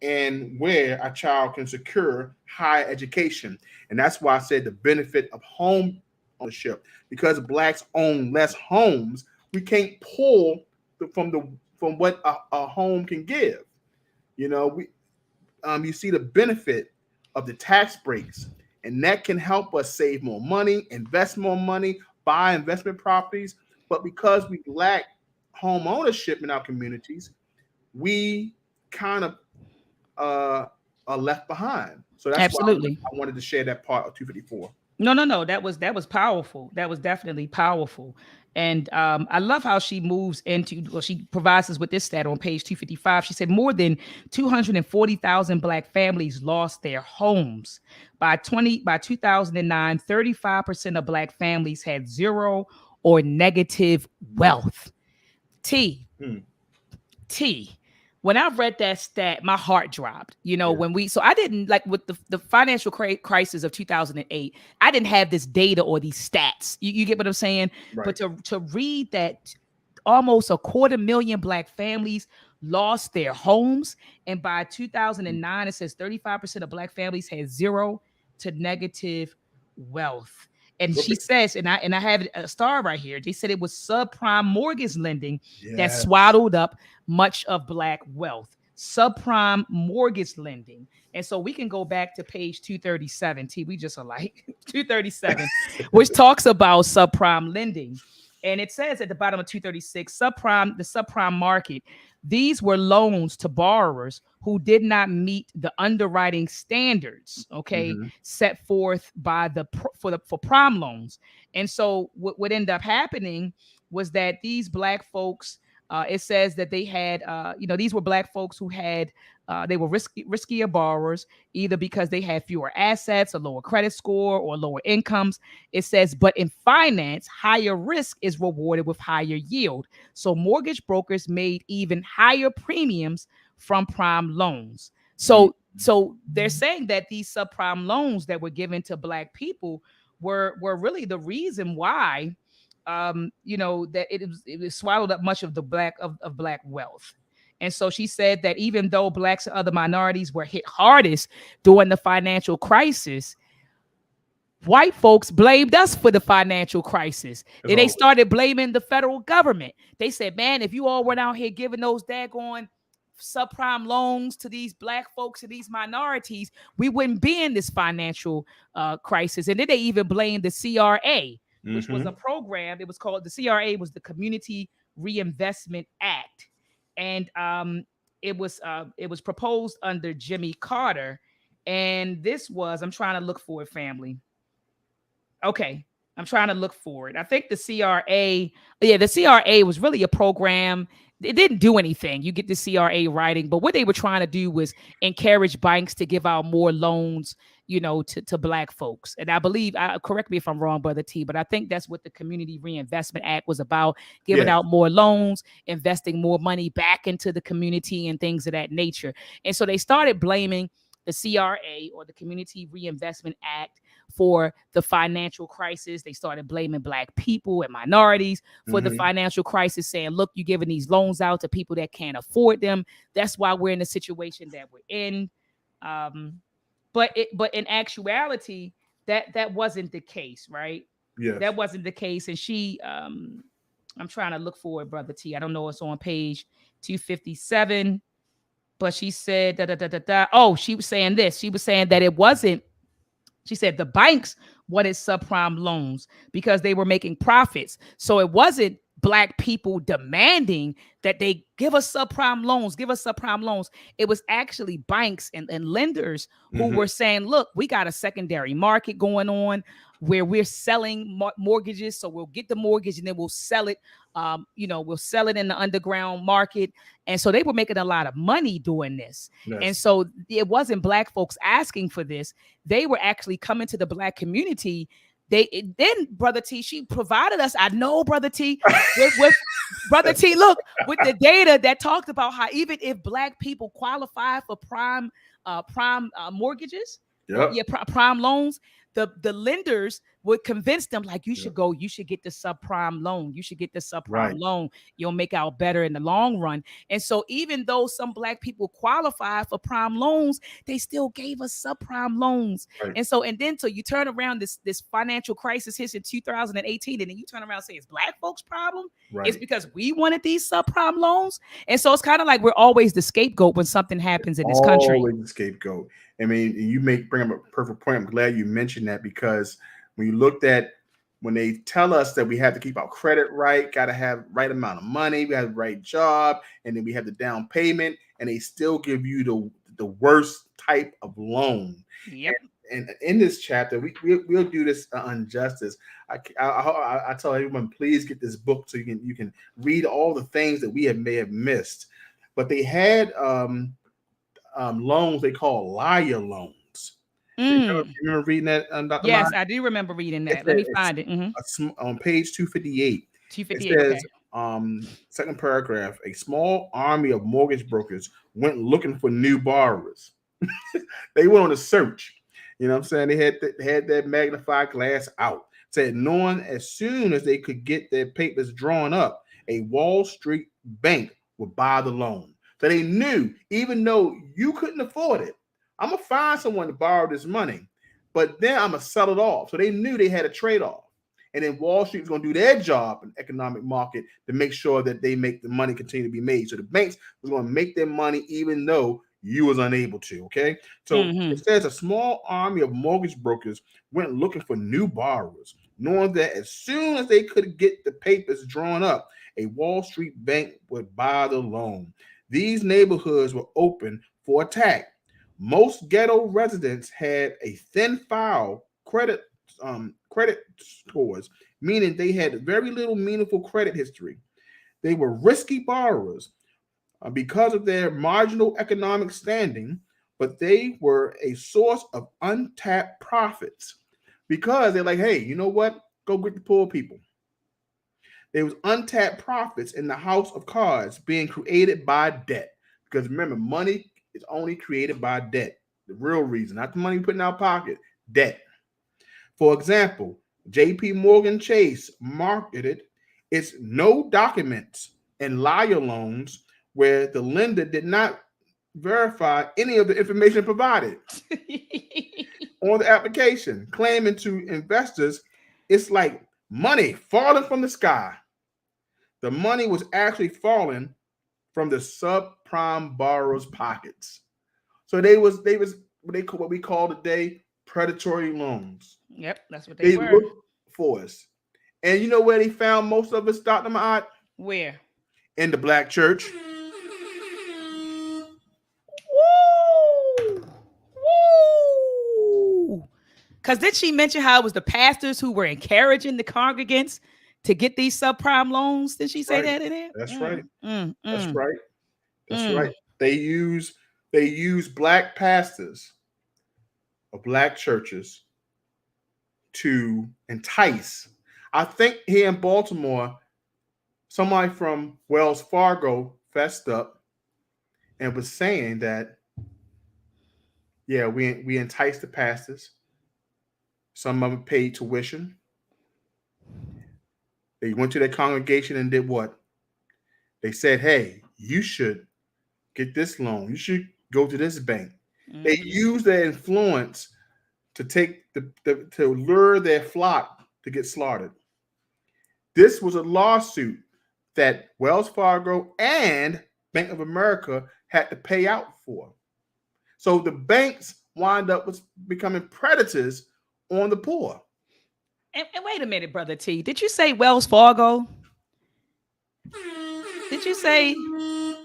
and where a child can secure higher education. And that's why I said the benefit of home ownership. Because blacks own less homes, we can't pull from what a home can give. You know, you see the benefit of the tax breaks, and that can help us save more money, invest more money, buy investment properties. But because we lack home ownership in our communities, we kind of are left behind. So that's why Absolutely. I wanted to share that part of 254. No. That was powerful. That was definitely powerful. And I love how she moves into, well, she provides us with this stat on page 255. She said more than 240,000 Black families lost their homes. By 2009, 35% of Black families had zero or negative wealth. T. When I read that stat, my heart dropped. You know, so I didn't, like, with the financial crisis of 2008, I didn't have this data or these stats. You get what I'm saying? Right. But to read that almost 250,000 Black families lost their homes, and by 2009, it says 35% of Black families had zero to negative wealth. And she says, and I have a star right here. They said it was subprime mortgage lending that swaddled up much of Black wealth. Subprime mortgage lending. And so we can go back to page 237. T, we just alike 237, which talks about subprime lending. And it says at the bottom of 236, the subprime market. These were loans to borrowers who did not meet the underwriting standards, set forth by for prime loans. And so what ended up happening was that these Black folks, it says that they had, these were Black folks who had, they were riskier borrowers, either because they had fewer assets, a lower credit score, or lower incomes. It says, but in finance, higher risk is rewarded with higher yield. So mortgage brokers made even higher premiums from prime loans. So they're saying that these subprime loans that were given to Black people were really the reason why, that it was swallowed up much of the Black wealth. And so she said that even though Blacks and other minorities were hit hardest during the financial crisis, white folks blamed us for the financial crisis. And they started blaming the federal government. They said, man, if you all went out here giving those daggone subprime loans to these Black folks and these minorities, we wouldn't be in this financial crisis. And then they even blamed the CRA, which was a program. It was called, the CRA was the Community Reinvestment Act. And it was proposed under Jimmy Carter. And this was, I'm trying to look for it, family. Okay, I'm trying to look for it. I think the CRA was really a program. It didn't do anything. You get the CRA writing, but what they were trying to do was encourage banks to give out more loans, to Black folks. And I believe, correct me if I'm wrong, Brother T, but I think that's what the Community Reinvestment Act was about, giving out more loans, investing more money back into the community and things of that nature. And so they started blaming the CRA, or the Community Reinvestment Act, for the financial crisis. They started blaming Black people and minorities for the financial crisis, saying, look, you're giving these loans out to people that can't afford them. That's why we're in the situation that we're in. But in actuality, that wasn't the case, right? Yes. That wasn't the case. And she, I'm trying to look for it, Brother T. I don't know. It's on page 257. But she said, Oh, she was saying this. She was saying that it wasn't. She said the banks wanted subprime loans because they were making profits. So it wasn't Black people demanding that they give us subprime loans, It was actually banks and lenders who were saying, look, we got a secondary market going on where we're selling mortgages. So we'll get the mortgage and then we'll sell it. We'll sell it in the underground market. And so they were making a lot of money doing this. Yes. And so it wasn't Black folks asking for this. They were actually coming to the Black community. Then Brother T, she provided us, I know, Brother T, with Brother T, look, with the data that talked about how even if Black people qualify for prime mortgages, prime loans, the lenders would convince them like you should go, you should get the subprime loan, you should get the subprime Right. loan, you'll make out better in the long run. And so even though some black people qualify for prime loans, they still gave us subprime loans. Right. And then so you turn around, this financial crisis hits in 2018, and then you turn around and say it's black folks' problem. It's Right. because we wanted these subprime loans. And so it's kind of like we're always the scapegoat when something happens in this country. Always the scapegoat. I mean, you bring up a perfect point. I'm glad you mentioned that, because when you looked at, when they tell us that we have to keep our credit right, got to have right amount of money, we have the right job, and then we have the down payment, and they still give you the worst type of loan. Yep. And in this chapter, we'll do this injustice. I tell everyone, please get this book so you can read all the things that we may have missed. But they had loans they call liar loans. You remember reading that, Dr. Yes, Maya? I do remember reading that. Let me find it. On page 258. 258. It says, second paragraph, a small army of mortgage brokers went looking for new borrowers. They went on a search. You know what I'm saying? They had that magnifying glass out. Said knowing as soon as they could get their papers drawn up, a Wall Street bank would buy the loan. So they knew, even though you couldn't afford it, I'm going to find someone to borrow this money, but then I'm going to sell it off. So they knew they had a trade-off. And then Wall Street was going to do their job in the economic market to make sure that they make the money continue to be made. So the banks was going to make their money even though you was unable to, okay? So it says a small army of mortgage brokers went looking for new borrowers, knowing that as soon as they could get the papers drawn up, a Wall Street bank would buy the loan. These neighborhoods were open for attack. Most ghetto residents had a thin file credit scores, meaning they had very little meaningful credit history. They were risky borrowers because of their marginal economic standing, but they were a source of untapped profits because they're like, hey, you know what? Go get the poor people. There was untapped profits in the house of cards being created by debt. Because remember, money is only created by debt. The real reason, not the money we put in our pocket, debt. For example, J.P. Morgan Chase marketed its no documents and liar loans where the lender did not verify any of the information provided on the application, claiming to investors it's like money falling from the sky. The money was actually falling from the subprime borrowers' pockets. So they was what we call today predatory loans. Yep, that's what they were. Looked for us. And you know where they found most of us, Dr. Ma'at? Where? In the black church. Woo! Woo! Because did she mention how it was the pastors who were encouraging the congregants to get these subprime loans? Did she say that in there? That's right. That's Mm. right. That's right. They use black pastors of black churches to entice. I think here in Baltimore, somebody from Wells Fargo fessed up and was saying that, yeah, we enticed the pastors. Some of them paid tuition. They went to their congregation and did what? They said, hey, you should get this loan. You should go to this bank. They use their influence to take to lure their flock to get slaughtered. This was a lawsuit that Wells Fargo and Bank of America had to pay out for. So the banks wind up with becoming predators on the poor. And wait a minute, Brother T. Did you say Wells Fargo? Did you say?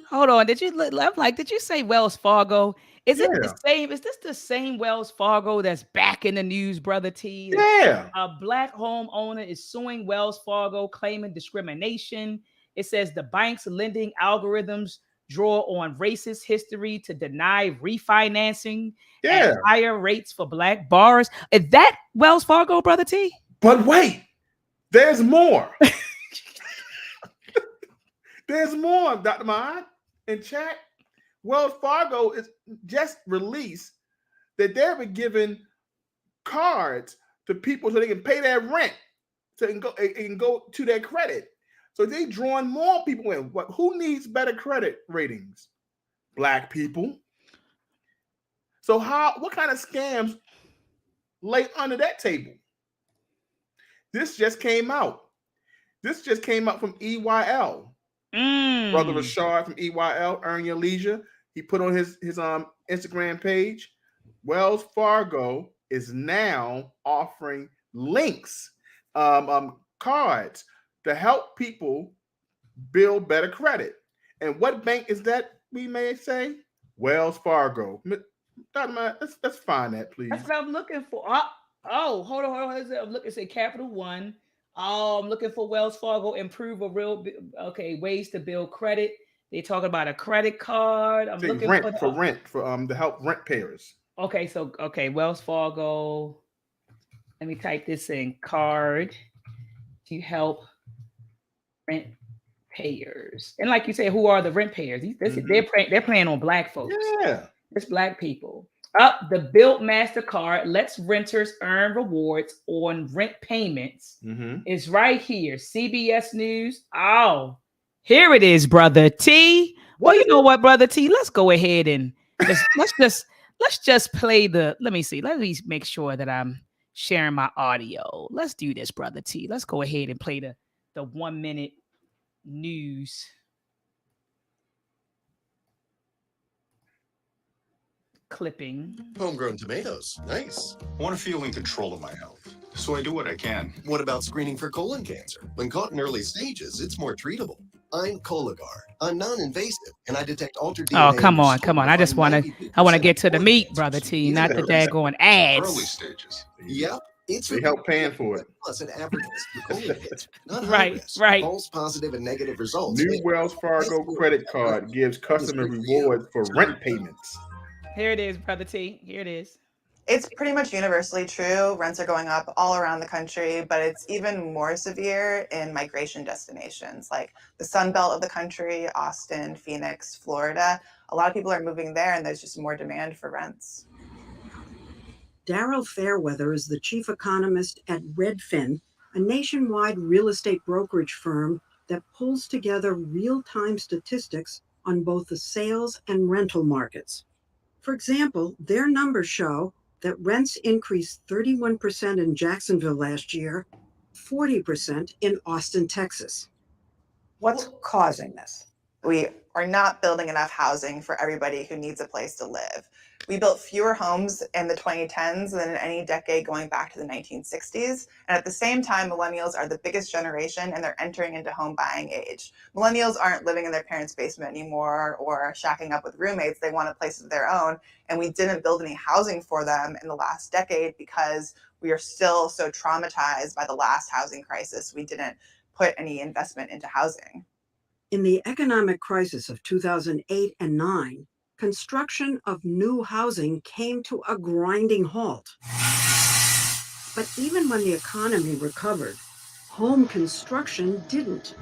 Hold on. Did you? I'm like, did you say Wells Fargo? Is it the same? Is this the same Wells Fargo that's back in the news, Brother T? Yeah. A black homeowner is suing Wells Fargo, claiming discrimination. It says the bank's lending algorithms draw on racist history to deny refinancing at higher rates for black borrowers. Is that Wells Fargo, Brother T? But wait, there's more. There's more, Dr. Ma'at. In chat, Wells Fargo is just released that they've been giving cards to people so they can pay their rent, so it can go to their credit. So they drawing more people in. Who needs better credit ratings? Black people. So what kind of scams lay under that table? This just came out. This just came out from EYL. Brother Rashard from EYL, Earn Your Leisure. He put on his Instagram page. Wells Fargo is now offering links, cards to help people build better credit. And what bank is that, we may say? Wells Fargo. Let's find that, please. That's what I'm looking for. Hold on. I'm looking. Say Capital One. I'm looking for Wells Fargo improve ways to build credit. They talk about a credit card. I'm looking rent to help rent payers. Okay, Wells Fargo. Let me type this in: card to help rent payers. And like you say, who are the rent payers? They're playing on black folks. Yeah, it's black people. Up the Built MasterCard lets renters earn rewards on rent payments. It's right here. CBS News. Oh, here it is, brother T. Well, you know what, brother T? Let's go ahead and let's just play the. Let me see. Let me make sure that I'm sharing my audio. Let's do this, brother T. Let's go ahead and play the 1 minute news. Clipping. Homegrown tomatoes. Nice. I want to feel in control of my health, so I do what I can. What about screening for colon cancer? When caught in early stages, it's more treatable. I'm Cologuard. I'm non-invasive, and I detect altered DNA. Oh, come on. I want to get to the meat, brother T, not the daggone ads. Early stages. Yep. They help paying for it. Plus an average risk for colon cancer. Not right. False positive and negative results. New Wells Fargo credit card gives customer rewards for rent payments. Here it is, brother T. Here it is. It's pretty much universally true. Rents are going up all around the country, but it's even more severe in migration destinations like the Sun Belt of the country, Austin, Phoenix, Florida. A lot of people are moving there, and there's just more demand for rents. Daryl Fairweather is the chief economist at Redfin, a nationwide real estate brokerage firm that pulls together real-time statistics on both the sales and rental markets. For example, their numbers show that rents increased 31% in Jacksonville last year, 40% in Austin, Texas. What's causing this? We are not building enough housing for everybody who needs a place to live. We built fewer homes in the 2010s than in any decade going back to the 1960s. And at the same time, millennials are the biggest generation and they're entering into home buying age. Millennials aren't living in their parents' basement anymore or shacking up with roommates. They want a place of their own. And we didn't build any housing for them in the last decade because we are still so traumatized by the last housing crisis. We didn't put any investment into housing. In the economic crisis of 2008 and 9, construction of new housing came to a grinding halt. But even when the economy recovered, home construction didn't.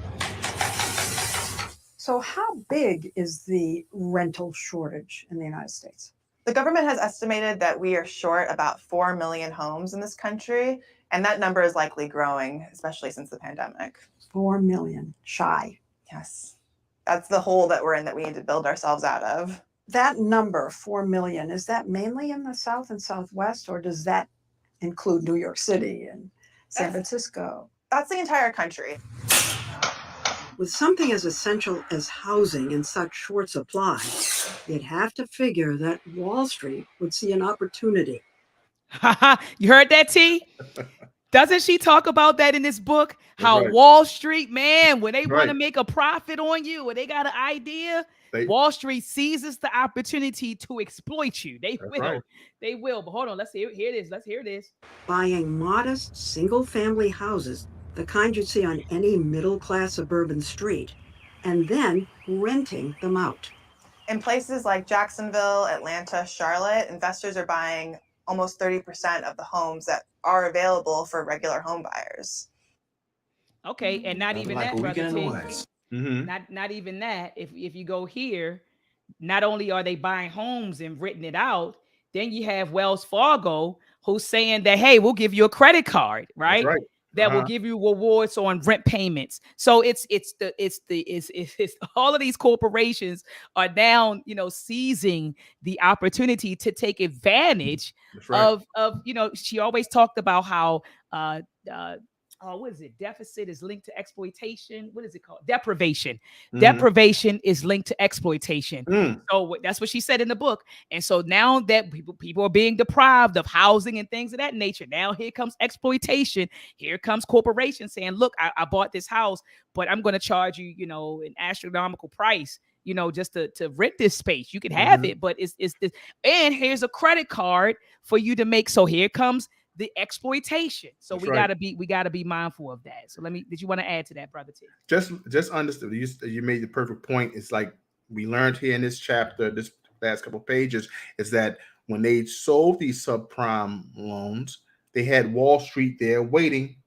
So how big is the rental shortage in the United States? The government has estimated that we are short about 4 million homes in this country, and that number is likely growing, especially since the pandemic. 4 million shy. Yes. That's the hole that we're in that we need to build ourselves out of. That number, 4 million, is that mainly in the South and Southwest, or does that include New York City and San Francisco? That's the entire country. With something as essential as housing in such short supply, you'd have to figure that Wall Street would see an opportunity. You heard that, T? Doesn't she talk about that in this book? How right. Wall Street, man, when they want to right. make a profit on you, or they got an idea, Wall Street seizes the opportunity to exploit you. They will. Right. They will. But hold on, let's hear it is. Let's hear this. Buying modest single-family houses, the kind you'd see on any middle-class suburban street, and then renting them out. In places like Jacksonville, Atlanta, Charlotte, investors are buying almost 30% of the homes that are available for regular home buyers. Okay, and not even like that, brother T. Mm-hmm. Not even that. If you go here, not only are they buying homes and renting it out, then you have Wells Fargo who's saying that, hey, we'll give you a credit card, That's right? right. That will give you rewards on rent payments. So it's all of these corporations are now, seizing the opportunity to take advantage That's right. of she always talked about how uh uh what is it? Deficit is linked to exploitation. What is it called? Deprivation. Mhm. Deprivation is linked to exploitation. Mm. So that's what she said in the book. And so now that people are being deprived of housing and things of that nature, now here comes exploitation. Here comes corporations saying, look, I bought this house, but I'm going to charge you, an astronomical price, just to rent this space. You can have Mhm. it, but it's this. And here's a credit card for you to make. So here comes the exploitation. So That's we right. gotta be mindful of that. So did you want to add to that, brother T? Just understood. You made the perfect point. It's like we learned here in this chapter, this last couple of pages, is that when they sold these subprime loans, they had Wall Street there waiting.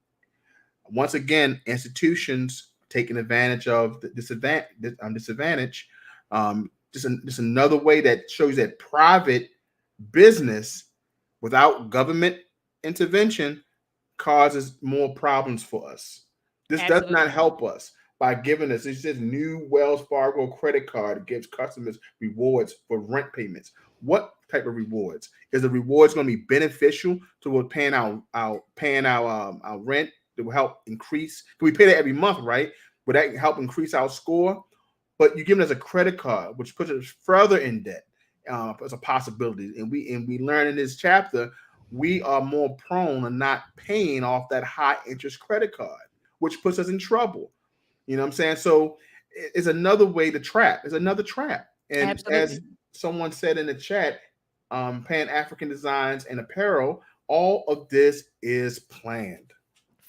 Once again, institutions taking advantage of the disadvantage. Just another way that shows that private business without government intervention causes more problems for us. This does not Absolutely. help us by giving us this new Wells Fargo credit card gives customers rewards for rent payments. What type of rewards? Is the rewards going to be beneficial to paying our rent that will help increase? We pay that every month, right? Would that help increase our score? But you're giving us a credit card, which puts us further in debt as a possibility. And we learn in this chapter we are more prone to not paying off that high interest credit card, which puts us in trouble. You know what I'm saying? So it's another way to trap. It's another trap. And as Absolutely. someone said in the chat, Pan African Designs and Apparel, all of this is planned.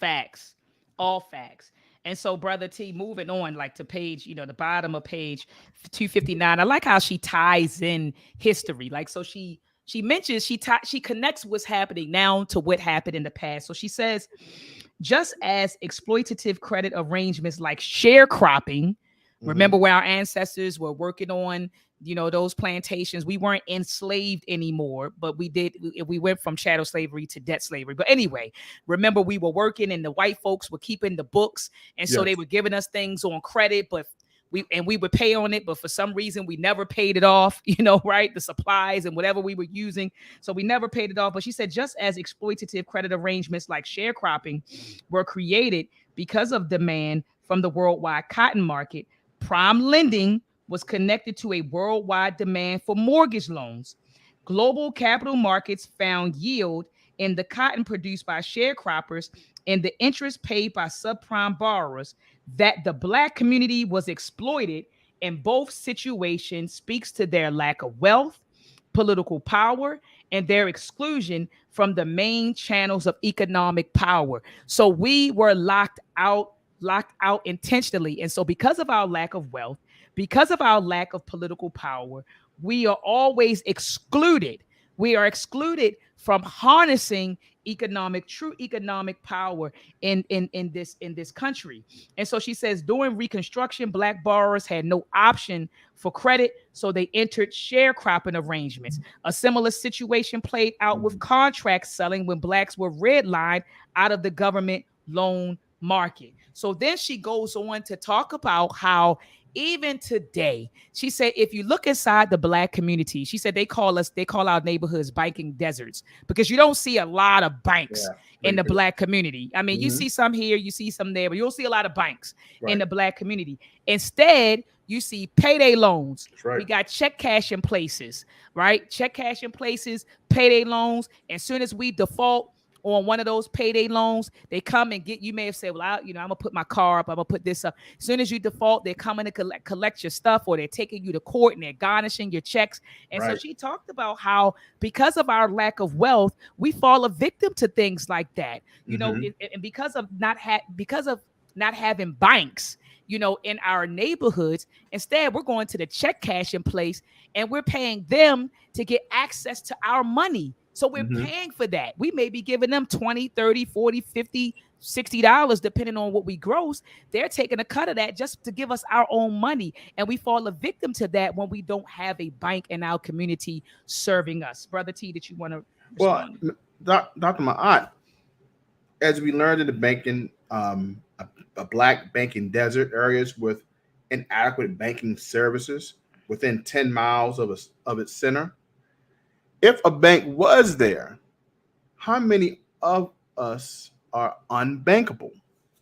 Facts. All facts. And so, brother T, moving on, like to page, the bottom of page 259. I like how she ties in history. Like, so she mentions she connects what's happening now to what happened in the past. So she says, just as exploitative credit arrangements like sharecropping, remember where our ancestors were working on, those plantations, we weren't enslaved anymore, but we went from chattel slavery to debt slavery. But anyway, remember we were working and the white folks were keeping the books. And so they Yes. were giving us things on credit, but we would pay on it, but for some reason we never paid it off, right? The supplies and whatever we were using. So we never paid it off. But she said, just as exploitative credit arrangements like sharecropping were created because of demand from the worldwide cotton market, prime lending was connected to a worldwide demand for mortgage loans. Global capital markets found yield in the cotton produced by sharecroppers and the interest paid by subprime borrowers. That the Black community was exploited in both situations speaks to their lack of wealth, political power, and their exclusion from the main channels of economic power. So we were locked out intentionally. And so, because of our lack of wealth, because of our lack of political power, we are always excluded. We are excluded from harnessing true economic power in this country. And so she says, during Reconstruction, Black borrowers had no option for credit, so they entered sharecropping arrangements. A similar situation played out with contract selling when Blacks were redlined out of the government loan market. So then she goes on to talk about how even today, she said, if you look inside the Black community, she said they call our neighborhoods banking deserts because you don't see a lot of banks Yeah. in the Black community. I mean, you see some here, you see some there, but you don't see a lot of banks in Right. the Black community. Instead, you see payday loans. That's right. We got check cash in places, right? Check cash in places, payday loans. As soon as we default on one of those payday loans, they come and get, you may have said, well, I'm gonna put my car up, I'm gonna put this up. As soon as you default, they're coming to collect your stuff, or they're taking you to court and they're garnishing your checks. And so Right. she talked about how because of our lack of wealth, we fall a victim to things like that. And because of not having banks, in our neighborhoods, instead we're going to the check cash in place and we're paying them to get access to our money. So we're paying for that. We may be giving them 20, 30, 40, 50, $60, depending on what we gross. They're taking a cut of that just to give us our own money. And we fall a victim to that when we don't have a bank in our community serving us. Brother T, did you want to Well, respond? Dr. Ma'at, as we learned in the banking, a black banking desert areas with inadequate banking services within 10 miles of its center. If a bank was there, how many of us are unbankable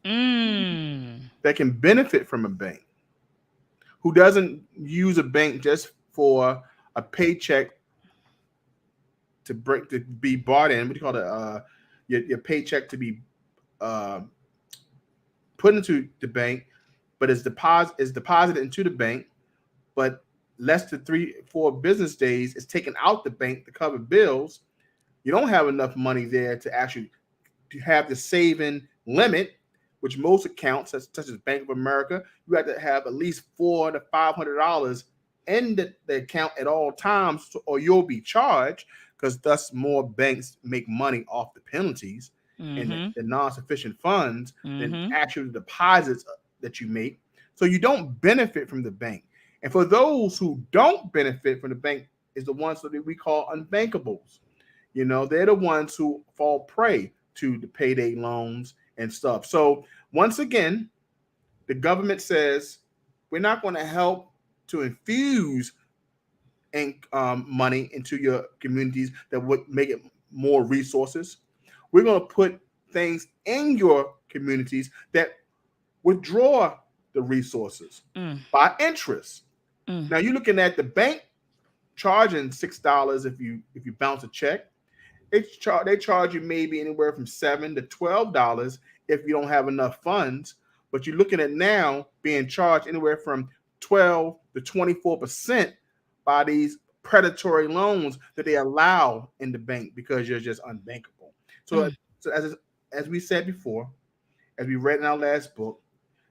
that can benefit from a bank? Who doesn't use a bank just for a paycheck to be bought in? What do you call it? Your paycheck to be uh, put into the bank, but is deposited into the bank, but less than 3-4 business days is taken out the bank to cover bills. You don't have enough money there to actually to have the saving limit, which most accounts, such as Bank of America, you have to have at least $400 to $500 in the account at all times, or you'll be charged, because thus more banks make money off the penalties and the non-sufficient funds than actual deposits that you make. So you don't benefit from the bank. And for those who don't benefit from the bank is the ones that we call unbankables. You know, they're the ones who fall prey to the payday loans and stuff. So once again, the government says we're not going to help to infuse money into your communities that would make it more resources. We're going to put things in your communities that withdraw the resources by interest. Now you're looking at the bank charging $6 if you bounce a check. They charge you maybe anywhere from $7 to $12 if you don't have enough funds. But you're looking at now being charged anywhere from 12 to 24% by these predatory loans that they allow in the bank because you're just unbankable. So as we said before, as we read in our last book,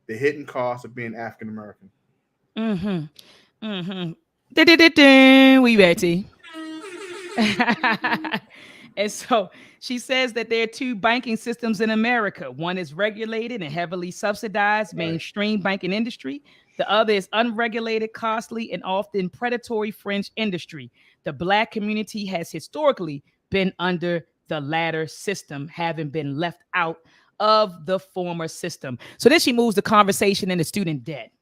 the hidden cost of being African American. We ready? And so she says that there are two banking systems in America. One is regulated and heavily subsidized, mainstream banking industry. The other is unregulated, costly, and often predatory fringe industry. The Black community has historically been under the latter system, having been left out of the former system. So then she moves the conversation into student debt.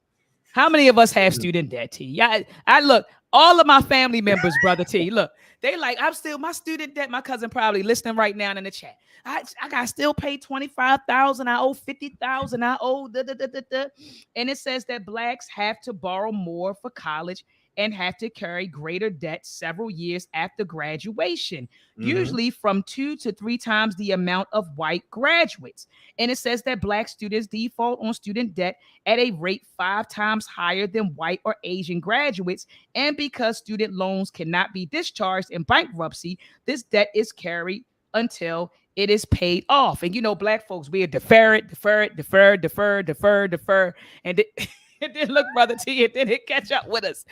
How many of us have student debt, T? Yeah, I look, all of my family members, brother T, look, they like, I'm still, my student debt, my cousin probably listening right now in the chat. I got still pay 25,000. I owe 50,000. I owe And it says that Blacks have to borrow more for college and have to carry greater debt several years after graduation, usually from 2 to 3 times the amount of white graduates. And it says that Black students default on student debt at a rate 5 times higher than white or Asian graduates. And because student loans cannot be discharged in bankruptcy, this debt is carried until it is paid off. And you know, Black folks, we defer it. And then look, brother T, and then it catch up with us.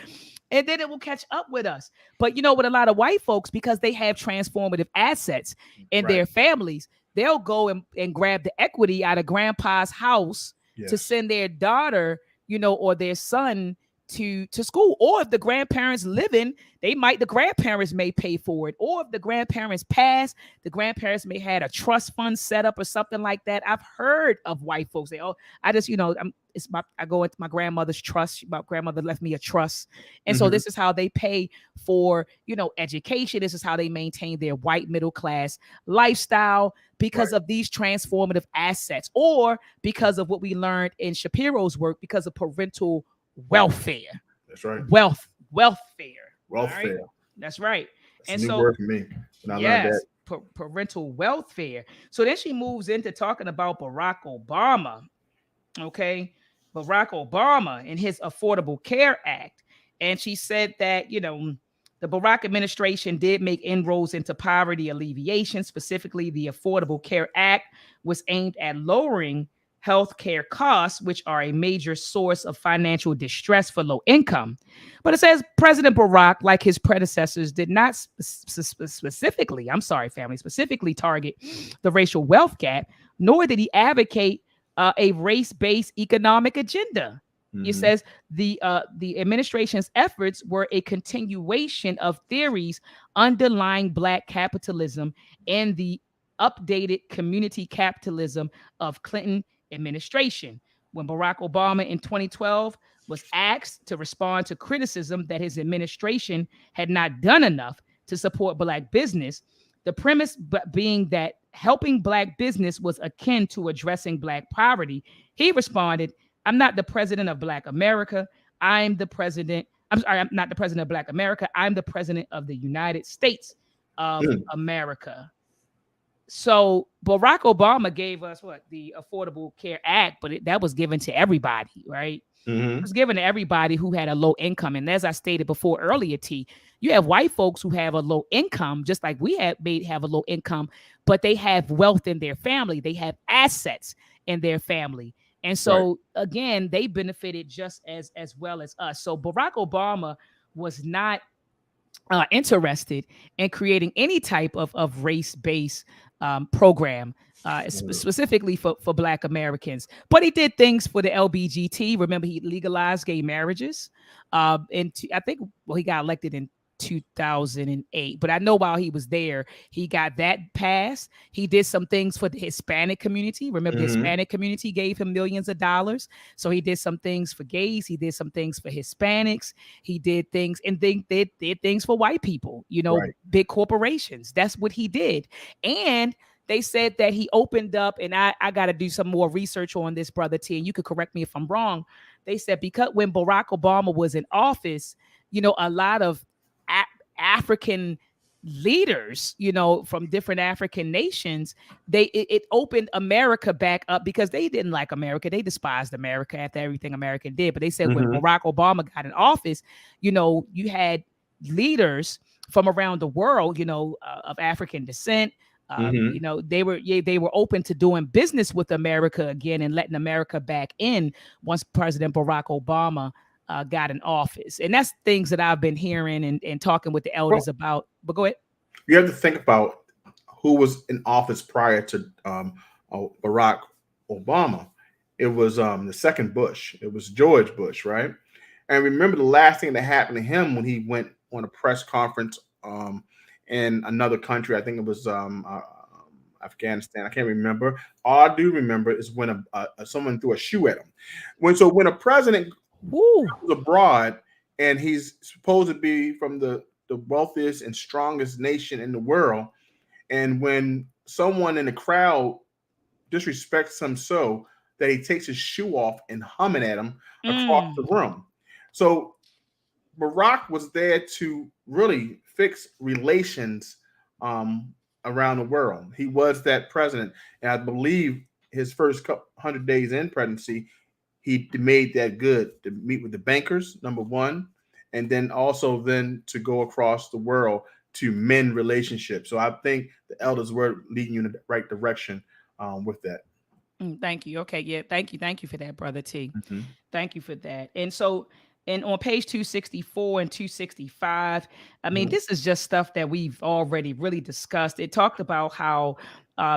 And then it will catch up with us. But you know, with a lot of white folks, because they have transformative assets in their families, they'll go and grab the equity out of grandpa's house to send their daughter, you know, or their son to school. Or if the grandparents living, the grandparents may pay for it. Or if the grandparents pass, the grandparents may had a trust fund set up or something like that. I've heard of white folks say, "Oh, I just, you know, I go into my grandmother's trust. My grandmother left me a trust." And so this is how they pay for, you know, education. This is how they maintain their white middle class lifestyle because of these transformative assets, or because of what we learned in Shapiro's work, because of parental welfare. That's right. Welfare. Welfare. Right? That's right. That's a new word for me. And I learned that. Parental welfare. So then she moves into talking about Barack Obama. Okay. Barack Obama and his Affordable Care Act. And she said that, you know, the Barack administration did make inroads into poverty alleviation. Specifically, the Affordable Care Act was aimed at lowering healthcare costs, which are a major source of financial distress for low income. But it says President Barack, like his predecessors, did not specifically target the racial wealth gap, nor did he advocate a race-based economic agenda. It says the administration's efforts were a continuation of theories underlying Black capitalism and the updated community capitalism of Clinton administration. When Barack Obama in 2012 was asked to respond to criticism that his administration had not done enough to support Black business, the premise being that helping Black business was akin to addressing Black poverty, he responded, I'm not the president of Black America. I'm the president. I'm sorry, I'm not the president of Black America. I'm the president of the United States of America. So Barack Obama gave us what? The Affordable Care Act, but that was given to everybody, right? It was given to everybody who had a low income. And as I stated before earlier, T, you have white folks who have a low income, just like we have a low income, but they have wealth in their family. They have assets in their family. And so, again, they benefited just as well as us. So Barack Obama was not interested in creating any type of race-based program specifically for Black Americans. But he did things for the LBGT. Remember, he legalized gay marriages. I think, well, he got elected in 2008, but I know while he was there, he got that passed. He did some things for the Hispanic community. Remember, the Hispanic community gave him millions of dollars. So he did some things for gays. He did some things for Hispanics. He did things and they did things for white people, big corporations. That's what he did. And they said that he opened up, and I got to do some more research on this, Brother T, and you could correct me if I'm wrong. They said because when Barack Obama was in office, a lot of African leaders, from different African nations, it opened America back up because they didn't like America. They despised America after everything America did. But they said when Barack Obama got in office, you had leaders from around the world, of African descent. They were open to doing business with America again and letting America back in once President Barack Obama got in office. And that's things that I've been hearing and talking with the elders about. But go ahead. You have to think about who was in office prior to Barack Obama. It was the second Bush. It was George Bush, right? And remember the last thing that happened to him when he went on a press conference in another country. I think it was Afghanistan. I can't remember. All I do remember is when someone threw a shoe at him. When a president goes abroad and he's supposed to be from the wealthiest and strongest nation in the world, and when someone in the crowd disrespects him so that he takes his shoe off and humming at him across the room. So Barack was there to really fix relations around the world. He was that president. And I believe his first 100 days in presidency, he made that good to meet with the bankers, number one, and then also to go across the world to mend relationships. So I think the elders were leading you in the right direction with that. Thank you. Okay. Yeah. Thank you for that, Brother T. Thank you for that. And so, and on page 264 and 265, I mean, this is just stuff that we've already really discussed. It talked about how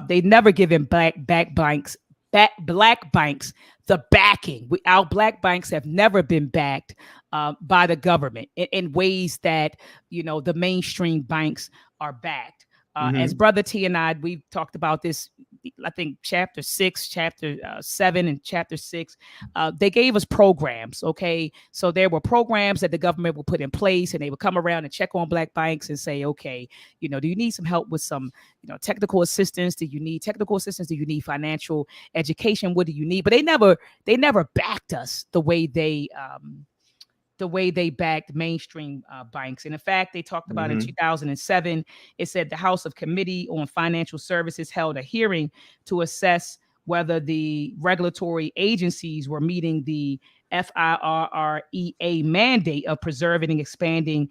they never given black banks the backing. Our black banks have never been backed by the government in ways that, the mainstream banks are backed. As Brother T and I, we've talked about this, I think chapter 6, chapter 7, and chapter 6, they gave us programs. Okay. So there were programs that the government would put in place, and they would come around and check on black banks and say, okay, do you need some help with some, technical assistance? Do you need technical assistance? Do you need financial education? What do you need? But they never backed us the way they backed mainstream banks. And in fact, they talked about in 2007, it said the House of Committee on Financial Services held a hearing to assess whether the regulatory agencies were meeting the FIRREA mandate of preserving and expanding,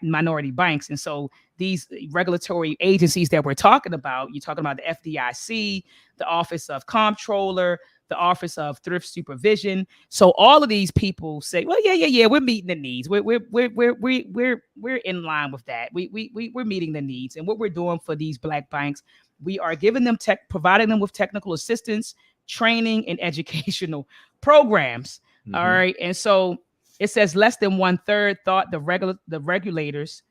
minority banks. And so these regulatory agencies that we're talking about, you're talking about the FDIC, the Office of Comptroller, the Office of Thrift Supervision. So all of these people say, well, yeah, we're meeting the needs. We're in line with that. We're meeting the needs. And what we're doing for these black banks, we are giving them providing them with technical assistance, training, and educational programs. All right. And so it says less than 1/3 thought the regulators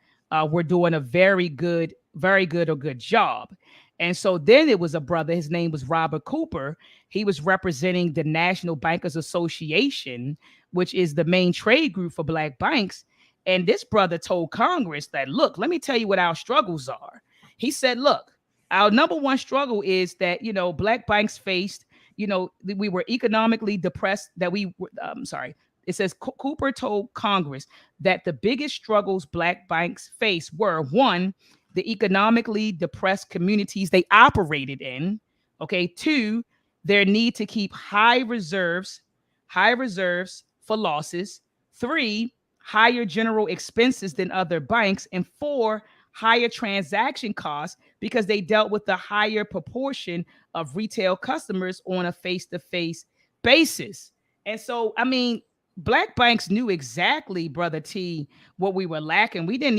were doing a very good or good job. And so then it was a brother, his name was Robert Cooper. He was representing the National Bankers Association, which is the main trade group for black banks. And this brother told Congress that, look, let me tell you what our struggles are. He said, look, our number one struggle is that, black banks faced, we were economically depressed, that we were, sorry, it says Cooper told Congress that the biggest struggles black banks face were, one, the economically depressed communities they operated in. Okay. Two, their need to keep high reserves for losses. Three, higher general expenses than other banks. And four, higher transaction costs because they dealt with the higher proportion of retail customers on a face-to-face basis. And so, I mean, black banks knew exactly, Brother T, what we were lacking. We didn't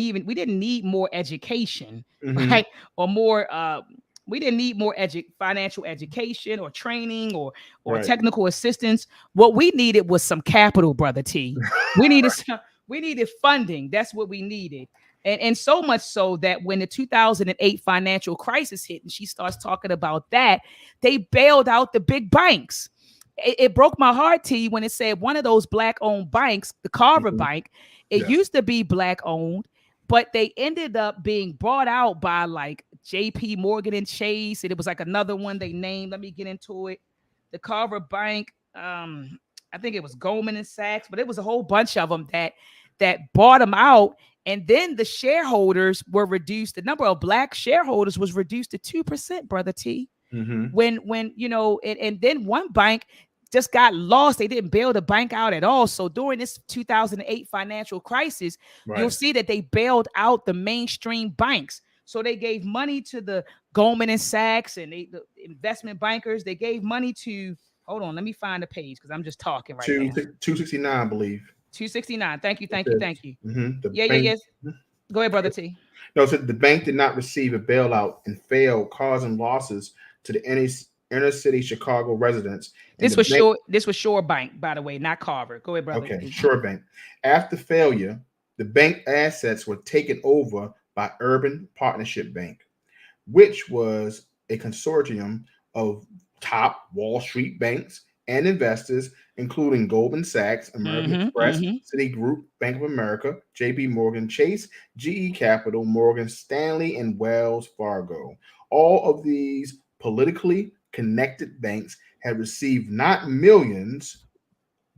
need more education, right? Or more we didn't need more financial education or training or Right. technical assistance. What we needed was some capital, Brother T. We needed funding. That's what we needed. And so much so that when the 2008 financial crisis hit and she starts talking about that, they bailed out the big banks. It broke my heart, T, when it said one of those black-owned banks, the Carver Bank, it used to be black-owned, but they ended up being bought out by like J.P. Morgan and Chase, and it was like another one they named. Let me get into it. The Carver Bank, I think it was Goldman and Sachs, but it was a whole bunch of them that bought them out. And then the shareholders were reduced. The number of black shareholders was reduced to 2%, Brother T. When and then one bank just got lost. They didn't bail the bank out at all. So during this 2008 financial crisis, you'll see that they bailed out the mainstream banks. So they gave money to the Goldman and Sachs and the investment bankers. They gave money to, hold on, let me find the page because I'm just talking right now. 269, I believe. 269. Thank you. Yes. Go ahead, Brother T. No, so the bank did not receive a bailout and failed, causing losses to the inner city Chicago residents. This was Shore Bank, by the way, not Carver. Go ahead, brother. Okay, Shore Bank. After failure, the bank assets were taken over by Urban Partnership Bank, which was a consortium of top Wall Street banks and investors, including Goldman Sachs, American Express, Citigroup, Bank of America, J.P. Morgan Chase, GE Capital, Morgan Stanley, and Wells Fargo. All of these politically connected banks had received not millions,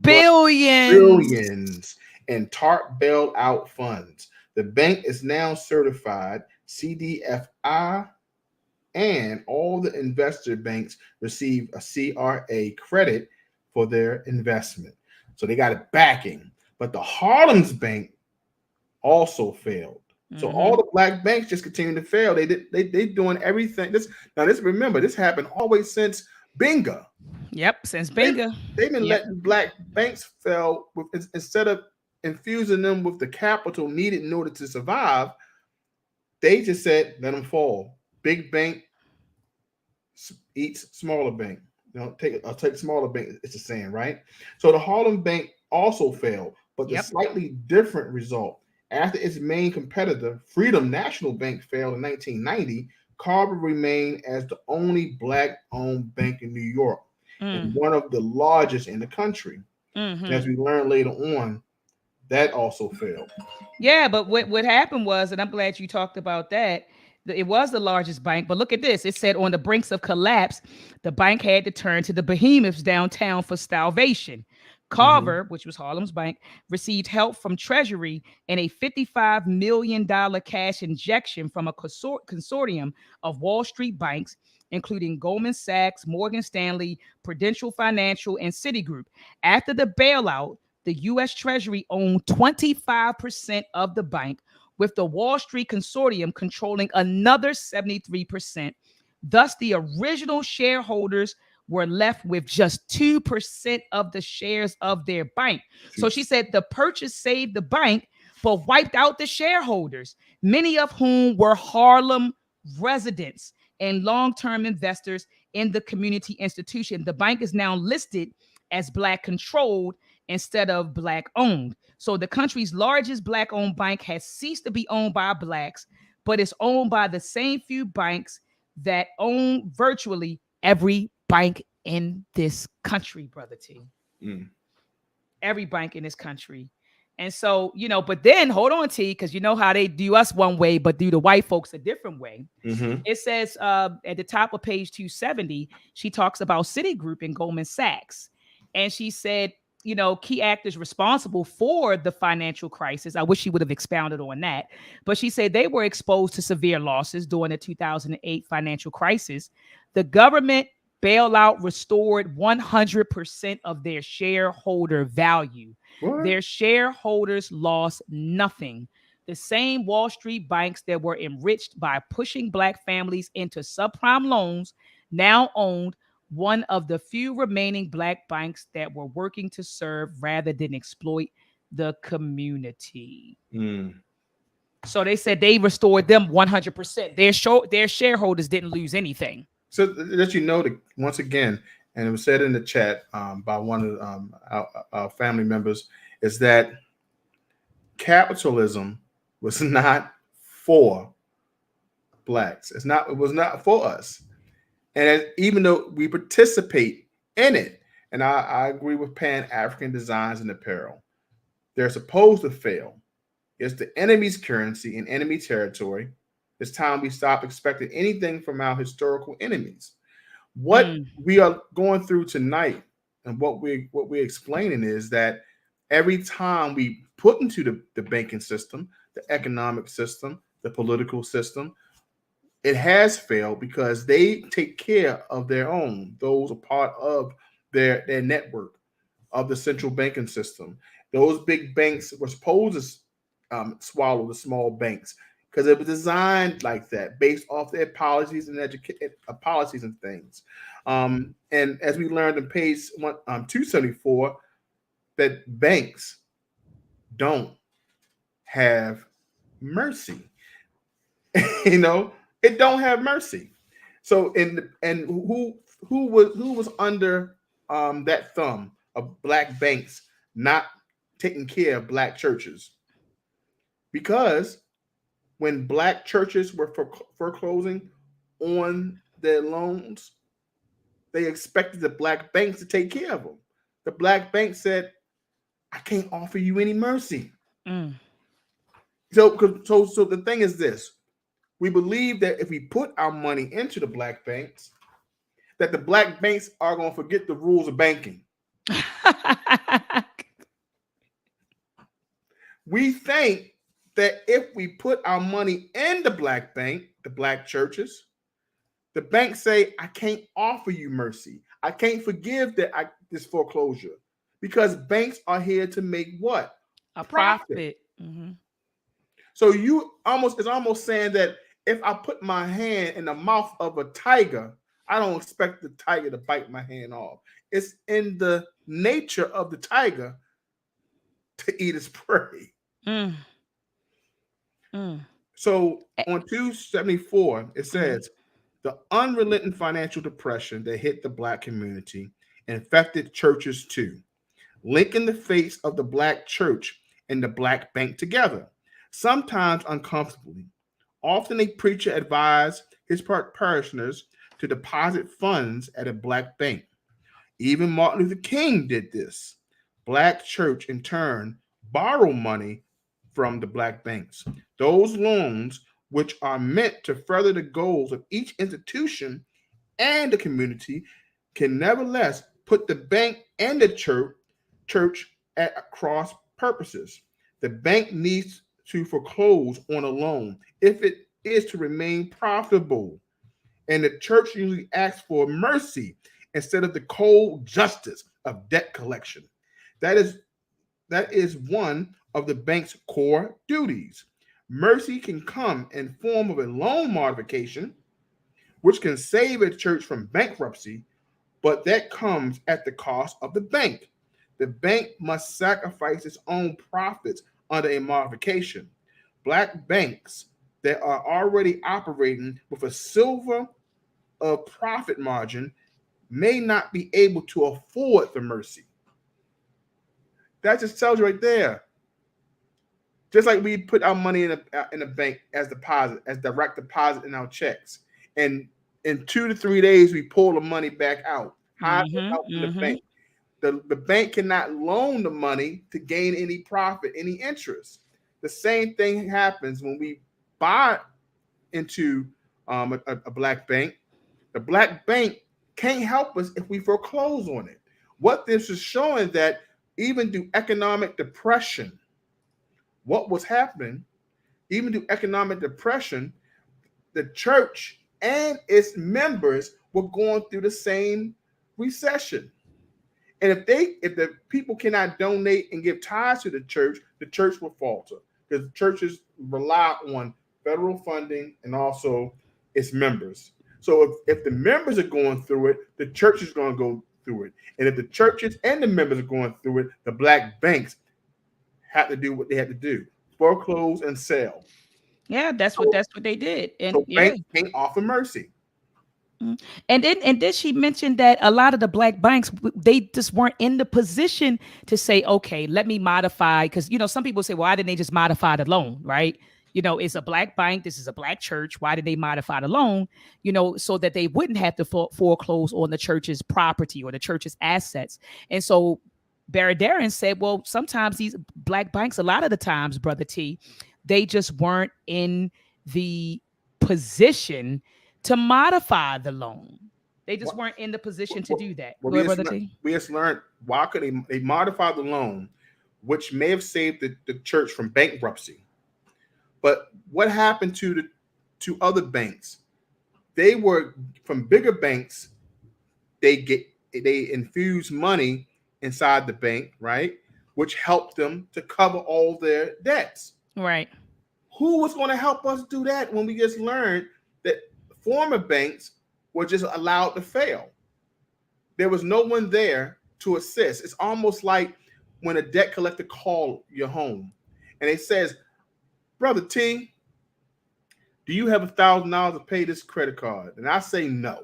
billions in TARP bailout funds. The bank is now certified CDFI, and all the investor banks receive a CRA credit for their investment. So they got a backing. But the Harlem's Bank also failed. So all the black banks just continue to fail. They doing everything. Remember, this happened always since Benga. Yep, since Benga. They've been letting black banks fail instead of infusing them with the capital needed in order to survive. They just said, let them fall. Big bank eats smaller bank. I'll take smaller bank. It's the saying, right? So the Harlem Bank also failed, but the slightly different result. After its main competitor, Freedom National Bank, failed in 1990, Carver remained as the only black-owned bank in New York and one of the largest in the country. As we learned later on, that also failed. Yeah, but what happened was, and I'm glad you talked about that, it was the largest bank, but look at this. It said on the brinks of collapse, the bank had to turn to the behemoths downtown for salvation. Carver, which was Harlem's bank, received help from Treasury and a $55 million cash injection from a consortium of Wall Street banks, including Goldman Sachs, Morgan Stanley, Prudential Financial, and Citigroup. After the bailout, the U.S. Treasury owned 25% of the bank, with the Wall Street consortium controlling another 73%. Thus, the original shareholders were left with just 2% of the shares of their bank. So she said the purchase saved the bank, but wiped out the shareholders, many of whom were Harlem residents and long-term investors in the community institution. The bank is now listed as Black controlled instead of black owned. So the country's largest black owned bank has ceased to be owned by blacks, but it's owned by the same few banks that own virtually every bank in this country, Brother T. Mm. Every bank in this country. And so, but then hold on, T, because you know how they do us one way, but do the white folks a different way. Mm-hmm. It says at the top of page 270, she talks about Citigroup and Goldman Sachs. And she said, key actors responsible for the financial crisis. I wish she would have expounded on that. But she said they were exposed to severe losses during the 2008 financial crisis. The government bailout restored 100% of their shareholder value. What? Their shareholders lost nothing. The same Wall Street banks that were enriched by pushing black families into subprime loans now owned one of the few remaining black banks that were working to serve rather than exploit the community. Mm. So they said they restored them 100%. Their shareholders didn't lose anything. So that that once again, and it was said in the chat by one of our family members, is that capitalism was not for blacks. It was not for us. And even though we participate in it, and I agree with Pan-African designs and apparel, they're supposed to fail. It's the enemy's currency in enemy territory. It's time we stop expecting anything from our historical enemies. What we are going through tonight and what we're explaining is that every time we put into the banking system, the economic system, the political system, it has failed because they take care of their own. Those are part of their network of the central banking system. Those big banks were supposed to swallow the small banks because it was designed like that, based off their policies and policies and things. And as we learned in page 274, that banks don't have mercy. It don't have mercy. So who was under that thumb of black banks not taking care of black churches? Because when black churches were foreclosing on their loans, they expected the black banks to take care of them. The black bank said, I can't offer you any mercy. Mm. So the thing is this. We believe that if we put our money into the black banks, that the black banks are going to forget the rules of banking. We think that if we put our money in the black bank, the black churches, the banks say, I can't offer you mercy. I can't forgive this foreclosure, because banks are here to make what? A profit. Mm-hmm. So it's almost saying that if I put my hand in the mouth of a tiger, I don't expect the tiger to bite my hand off. It's in the nature of the tiger to eat its prey. Mm. Mm. So on 274, it says, the unrelenting financial depression that hit the black community infected churches too, linking the face of the black church and the black bank together, sometimes uncomfortably. Often a preacher advised his parishioners to deposit funds at a black bank. Even Martin Luther King did this. Black church, in turn, borrow money from the black banks. Those loans, which are meant to further the goals of each institution and the community, can nevertheless put the bank and the church at cross purposes. The bank needs to foreclose on a loan if it is to remain profitable. And the church usually asks for mercy instead of the cold justice of debt collection. That is one of the bank's core duties. Mercy can come in form of a loan modification, which can save a church from bankruptcy, but that comes at the cost of the bank. The bank must sacrifice its own profits under a modification. Black banks that are already operating with a silver profit margin may not be able to afford the mercy. That just tells you right there. Just like we put our money in a bank as deposit, as direct deposit in our checks, and in 2 to 3 days we pull the money back out. How is it helping the bank? The bank cannot loan the money to gain any profit, any interest. The same thing happens when we buy into a black bank. The black bank can't help us if we foreclose on it. What this is showing that even through economic depression, what was happening, even through economic depression, the church and its members were going through the same recession. And if the people cannot donate and give tithes to the church will falter because churches rely on federal funding and also its members. So if the members are going through it, the church is going to go through it. And if the churches and the members are going through it, the black banks have to do what they had to do: foreclose and sell. Yeah, that's what they did. And So yeah. banks can't offer mercy. And then she mentioned that a lot of the black banks, they just weren't in the position to say, okay, let me modify. Because, some people say, well, why didn't they just modify the loan, right? It's a black bank. This is a black church. Why did they modify the loan? So that they wouldn't have to foreclose on the church's property or the church's assets. And so Baradaran said, well, sometimes these black banks, a lot of the times, Brother T, they just weren't in the position to modify the loan. They just weren't in the position to do that. We just learned why could they modify the loan, which may have saved the church from bankruptcy. But what happened to other banks? They were from bigger banks. They infused money inside the bank, right? Which helped them to cover all their debts. Right. Who was going to help us do that when we just learned that former banks were just allowed to fail? There was no one there to assist. It's almost like when a debt collector calls your home and it says, Brother T, do you have $1,000 to pay this credit card? And I say no.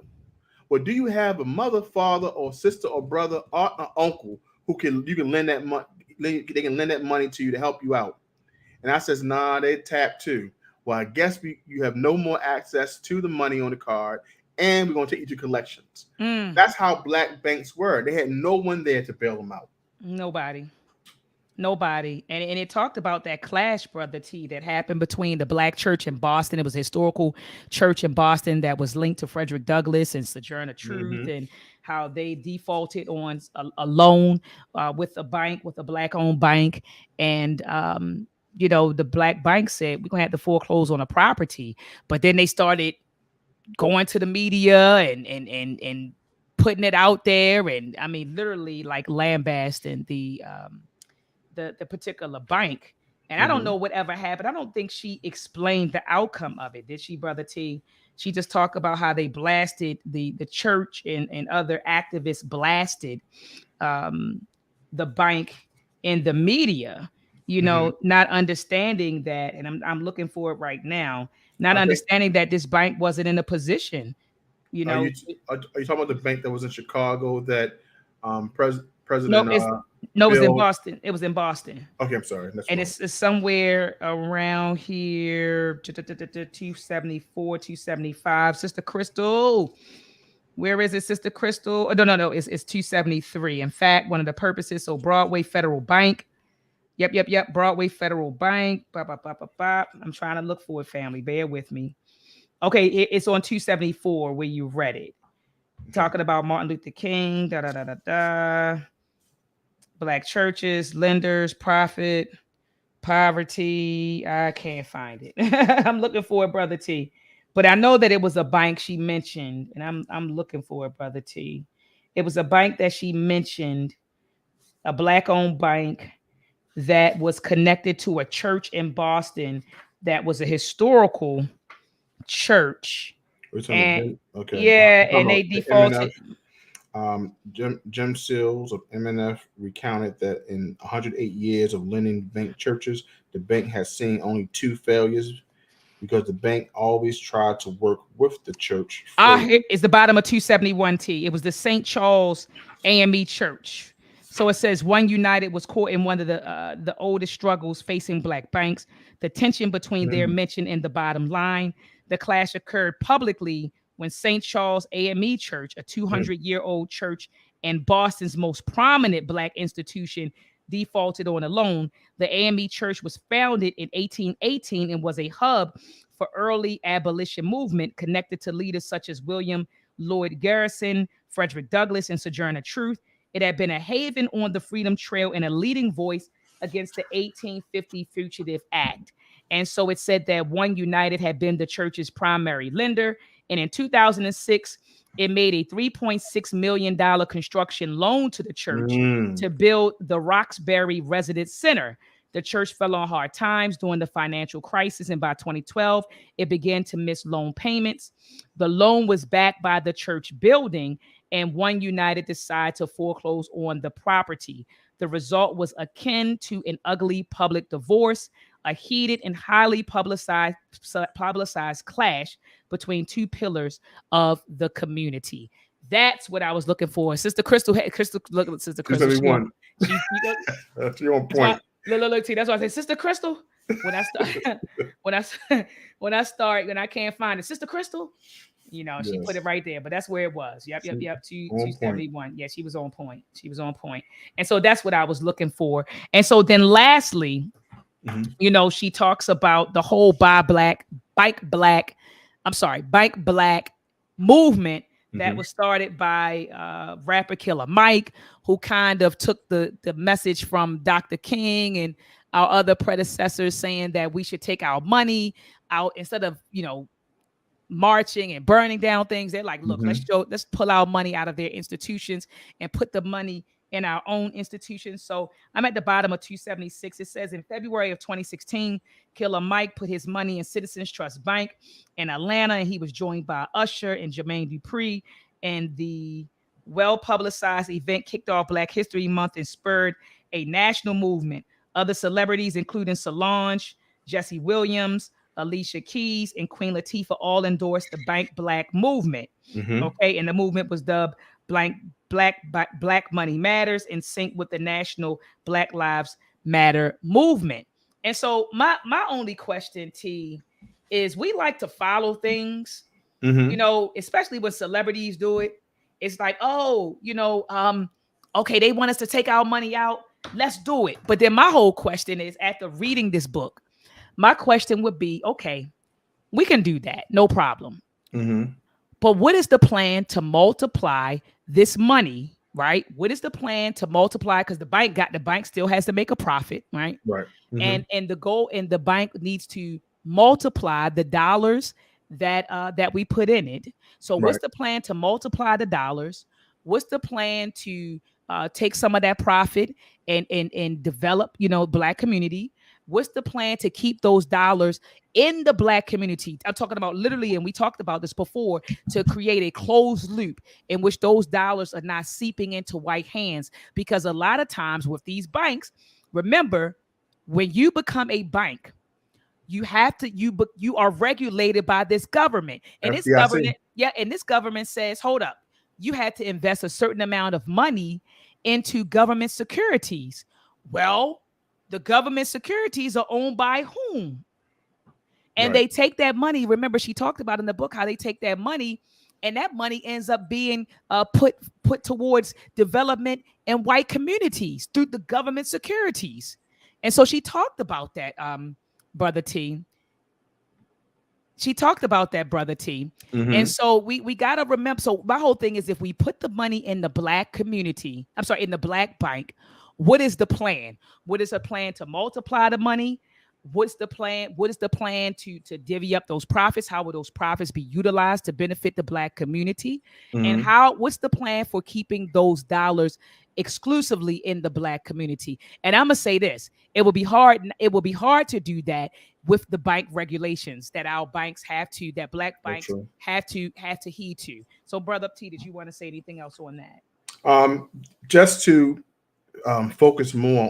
Well, do you have a mother, father, or sister, or brother, aunt, or uncle who you can lend that money? They can lend that money to you to help you out. And I says, nah, they tap too. Well, I guess you have no more access to the money on the card, and we're going to take you to collections. That's how black banks were. They had no one there to bail them out. Nobody. And it talked about that clash, Brother T, that happened between the black church in Boston. It was a historical church in Boston that was linked to Frederick Douglass and Sojourner Truth, and how they defaulted on a loan with a bank, with a black-owned bank. And, the black bank said, we're going to have to foreclose on a property. But then they started going to the media and putting it out there. And, I mean, literally like lambasting the particular bank. And I don't know whatever happened. I don't think she explained the outcome of it. Did she, Brother T? She just talked about how they blasted the church and other activists blasted the bank in the media, not understanding that. And I'm looking for it right now, not understanding that this bank wasn't in a position, Are you talking about the bank that was in Chicago that President... No, it was in Boston. It was in Boston. Okay, I'm sorry. And it's somewhere around here, 274, 275. Sister Crystal, where is it, Sister Crystal? Oh, no, it's 273. In fact, one of the purposes, so Broadway Federal Bank. Yep. Broadway Federal Bank. I'm trying to look for it, family. Bear with me. Okay, it's on 274 where you read it. Talking about Martin Luther King, black churches, lenders, profit, poverty. I can't find it. I'm looking for it, Brother T. But I know that it was a bank she mentioned, and I'm looking for it, Brother T. It was a bank that she mentioned, a black-owned bank that was connected to a church in Boston that was a historical church. And they defaulted. Jim Seals of MNF recounted that in 108 years of lending bank churches, the bank has seen only 2 failures because the bank always tried to work with the church. Here is the bottom of 271T. It was the St. Charles AME Church. So it says One United was caught in one of the oldest struggles facing black banks. The tension between their mention and the bottom line. The clash occurred publicly when St. Charles AME Church, a 200-year-old church and Boston's most prominent black institution, defaulted on a loan. The AME Church was founded in 1818 and was a hub for early abolition movement connected to leaders such as William Lloyd Garrison, Frederick Douglass, and Sojourner Truth. It had been a haven on the Freedom Trail and a leading voice against the 1850 Fugitive Act. And so it said that One United had been the church's primary lender. And in 2006, it made a $3.6 million construction loan to the church to build the Roxbury Residence Center. The church fell on hard times during the financial crisis, and by 2012, it began to miss loan payments. The loan was backed by the church building, and One United decided to foreclose on the property. The result was akin to an ugly public divorce, a heated and highly publicized clash between two pillars of the community. That's what I was looking for. Sister Crystal, look at Sister Crystal. You're on point. Look, T. That's why I say, Sister Crystal. When I can't find it, Sister Crystal. You know, she put it right there, but that's where it was. Yep. 271. Yeah, she was on point. And so that's what I was looking for. And so then lastly, you know, she talks about the whole Bike Black movement that was started by rapper Killer Mike, who kind of took the message from Dr. King and our other predecessors saying that we should take our money out instead of, you know, marching and burning down things. They're like, look, let's pull our money out of their institutions and put the money in our own institutions. So I'm at the bottom of 276. It says in February of 2016, Killer Mike put his money in Citizens Trust Bank in Atlanta, and he was joined by Usher and Jermaine Dupri. And the well-publicized event kicked off Black History Month and spurred a national movement. Other celebrities, including Solange, Jesse Williams, Alicia Keys, and Queen Latifah, all endorsed the Bank Black movement. Okay, and the movement was dubbed Black Money Matters, in sync with the national Black Lives Matter movement. And so my only question, T, is we like to follow things, you know, especially when celebrities do it. It's like, oh, you know, okay, they want us to take our money out. Let's do it. But then my whole question is, after reading this book, my question would be, okay, we can do that. No problem. But what is the plan to multiply this money, right? What is the plan to multiply? Because the bank still has to make a profit, right? Right. And the goal, and the bank needs to multiply the dollars that we put in it. So what's the plan to multiply the dollars? What's the plan to take some of that profit and develop, you know, Black community? What's the plan to keep those dollars in the Black community? I'm talking about literally, and we talked about this before, to create a closed loop in which those dollars are not seeping into white hands. Because a lot of times with these banks, remember, when you become a bank, you are regulated by this government. And this government says, hold up, you had to invest a certain amount of money into government securities. Well, the government securities are owned by whom? And they take that money. Remember, she talked about in the book how they take that money, and that money ends up being put towards development in white communities through the government securities. And so she talked about that, Brother T. She talked about that, Brother T. And so we got to remember. So my whole thing is, if we put the money in the Black community, in the Black bank, what is the plan? What is a plan to multiply the money? What's the plan? What is the plan to divvy up those profits? How will those profits be utilized to benefit the Black community? And what's the plan for keeping those dollars exclusively in the Black community? And I'm gonna say this: it will be hard. It will be hard to do that with the bank regulations that our banks have to, that Black banks have to heed to. So, Brother T, did you want to say anything else on that? Just to focus more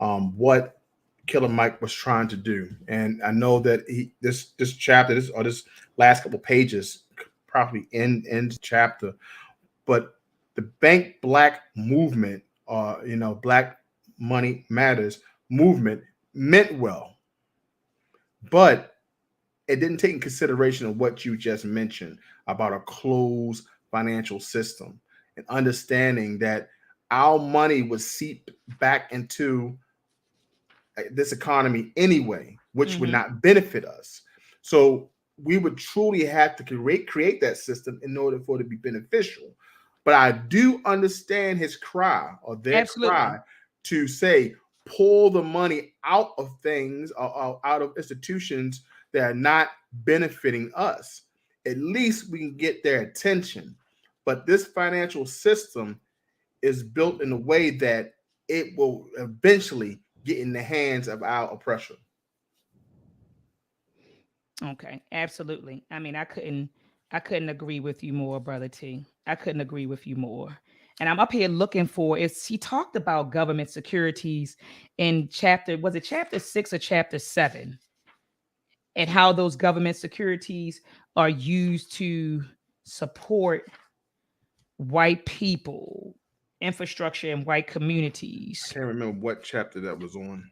on what Killer Mike was trying to do, and I know that this chapter, this last couple pages probably end chapter, but the Bank Black movement Black Money Matters movement meant well, but it didn't take in consideration of what you just mentioned about a closed financial system and understanding that our money would seep back into this economy anyway, which would not benefit us. So we would truly have to create that system in order for it to be beneficial. But I do understand his cry or their cry to say, pull the money out of things, or out of institutions that are not benefiting us. At least we can get their attention. But this financial system is built in a way that it will eventually get in the hands of our oppressor. Okay, absolutely. I mean, I couldn't agree with you more, brother T. I couldn't agree with you more. And I'm up here looking for is he talked about government securities in was it chapter 6 or chapter 7? And how those government securities are used to support white people, infrastructure in white communities. I can't remember what chapter that was on.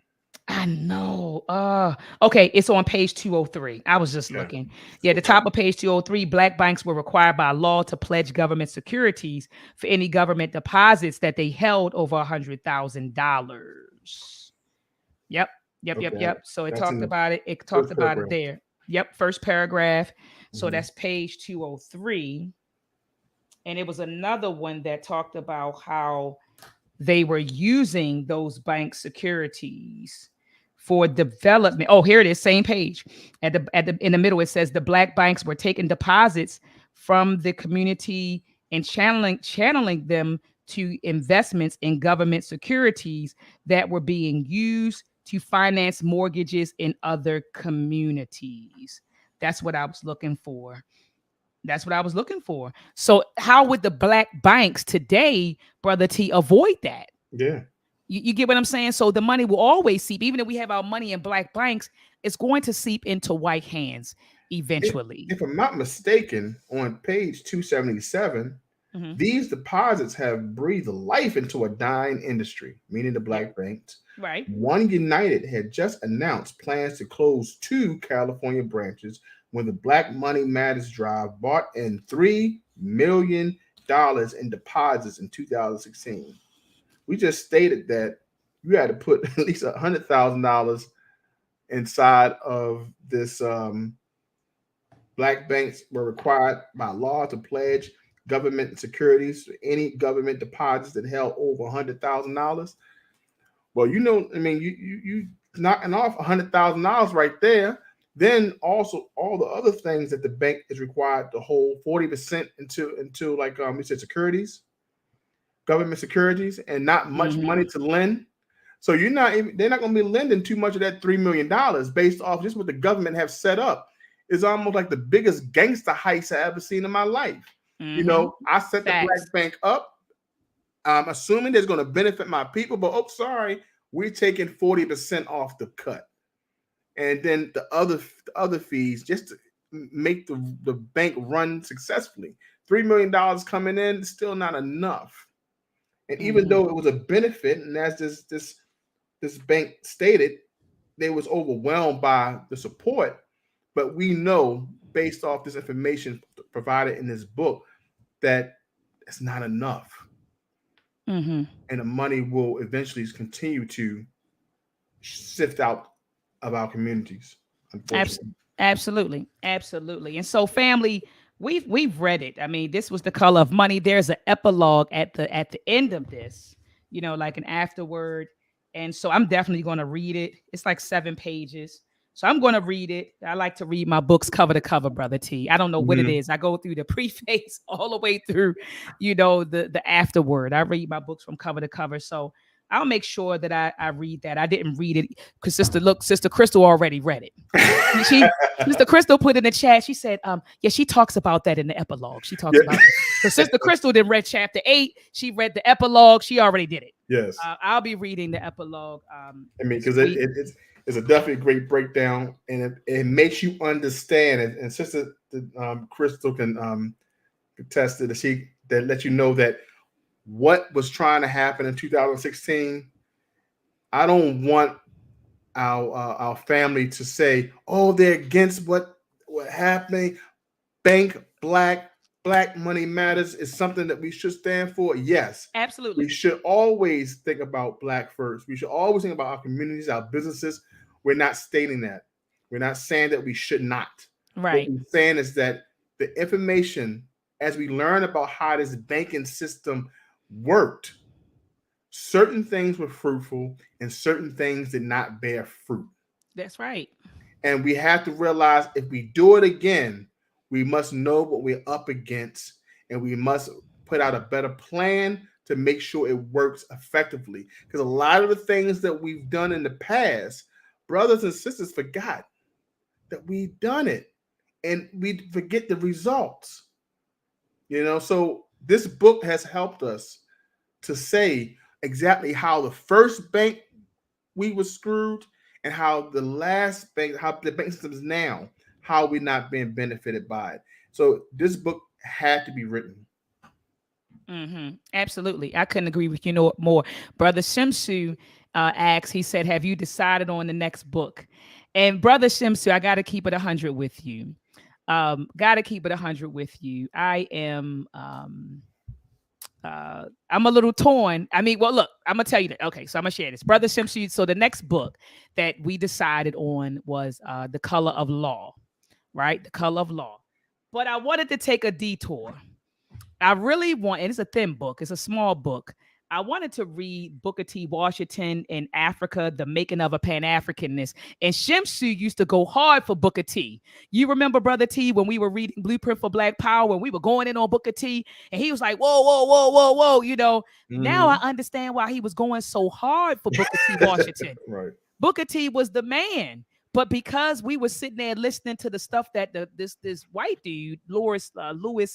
I know. Okay, it's on page 203. I was just looking. Yeah, the top of page 203, black banks were required by law to pledge government securities for any government deposits that they held over $100,000. Yep. So it talked about it. It talked about it there. Yep, first paragraph. So that's page 203. And it was another one that talked about how they were using those bank securities for development. Oh, here it is, same page. In the middle, it says the black banks were taking deposits from the community and channeling them to investments in government securities that were being used to finance mortgages in other communities. That's what I was looking for. So how would the black banks today, brother T, avoid that? Yeah. You get what I'm saying? So the money will always seep. Even if we have our money in black banks, it's going to seep into white hands eventually. If I'm not mistaken, on page 277, these deposits have breathed life into a dying industry, meaning the black banks. Right. One United had just announced plans to close 2 California branches when the Black Money Matters Drive brought in $3 million in deposits in 2016. We just stated that you had to put at least $100,000 inside of this. Black banks were required by law to pledge government securities to any government deposits that held over $100,000. Well, I mean, you knocking off $100,000 right there. Then also all the other things that the bank is required to hold 40% into like we said securities, government securities, and not much money to lend. So they're not going to be lending too much of that $3 million based off just what the government have set up. It's almost like the biggest gangster heist I ever seen in my life. I set the black bank up. I'm assuming there's going to benefit my people, but we're taking 40% off the cut. And then the other fees just to make the bank run successfully. $3 million coming in is still not enough. And even though it was a benefit, and as this bank stated, they was overwhelmed by the support. But we know, based off this information provided in this book, that it's not enough. And the money will eventually continue to sift out of our communities, unfortunately. Absolutely. And so, family, we've read it. I mean, this was The Color of Money. There's an epilogue at the end of this, like an afterword. And so I'm definitely going to read it. It's like 7 pages. So I'm going to read it. I like to read my books cover to cover, brother T. I don't know what it is. I go through the preface all the way through, the afterword. I read my books from cover to cover. So I'll make sure that I read that. I didn't read it because Sister Crystal already read it. Sister Crystal put in the chat. She said, yeah, she talks about that in the epilogue. She talks about it. So Sister Crystal did read chapter 8. She read the epilogue. She already did it. Yes. I'll be reading the epilogue. Because it's a definitely great breakdown, and it makes you understand. And Sister Crystal can attest to that. That lets you know that what was trying to happen in 2016, I don't want our family to say, "Oh, they're against what happening." Black money matters is something that we should stand for. Yes, we Absolutely. should always think about Black first. We should always think about our communities, our businesses. We're not stating that. We're not saying that we should not. What Right. we're saying is that the information, as we learn about how this banking system worked, certain things were fruitful and certain things did not bear fruit. That's right. And we have to realize if we do it again, we must know what we're up against and we must put out a better plan to make sure it works effectively. Because a lot of the things that we've done in the past, brothers and sisters forgot that we've done it and we forget the results. So this book has helped us to say exactly how the first bank we were screwed and how the last bank, how the bank system is now, how we're not being benefited by it. So this book had to be written. Absolutely. I couldn't agree with you more. Brother Shimsu asked, he said, have you decided on the next book? And Brother Shimsu, I got to keep it 100 with you. Got to keep it 100 with you. I am... I'm a little torn. I mean, well, look, I'm gonna tell you that. Okay, so I'm gonna share this, Brother Shimshi. So the next book that we decided on was The Color of Law, right? The Color of Law. But I wanted to take a detour. I really want, and it's a thin book, it's a small book. I wanted to read Booker T. Washington in Africa, The Making of a Pan-Africanist. And Shimshu used to go hard for Booker T. You remember, Brother T, when we were reading Blueprint for Black Power, and we were going in on Booker T, and he was like, whoa, whoa, whoa, whoa, whoa. Now I understand why he was going so hard for Booker T. Washington. Right. Booker T was the man. But because we were sitting there listening to the stuff that this white dude, Lewis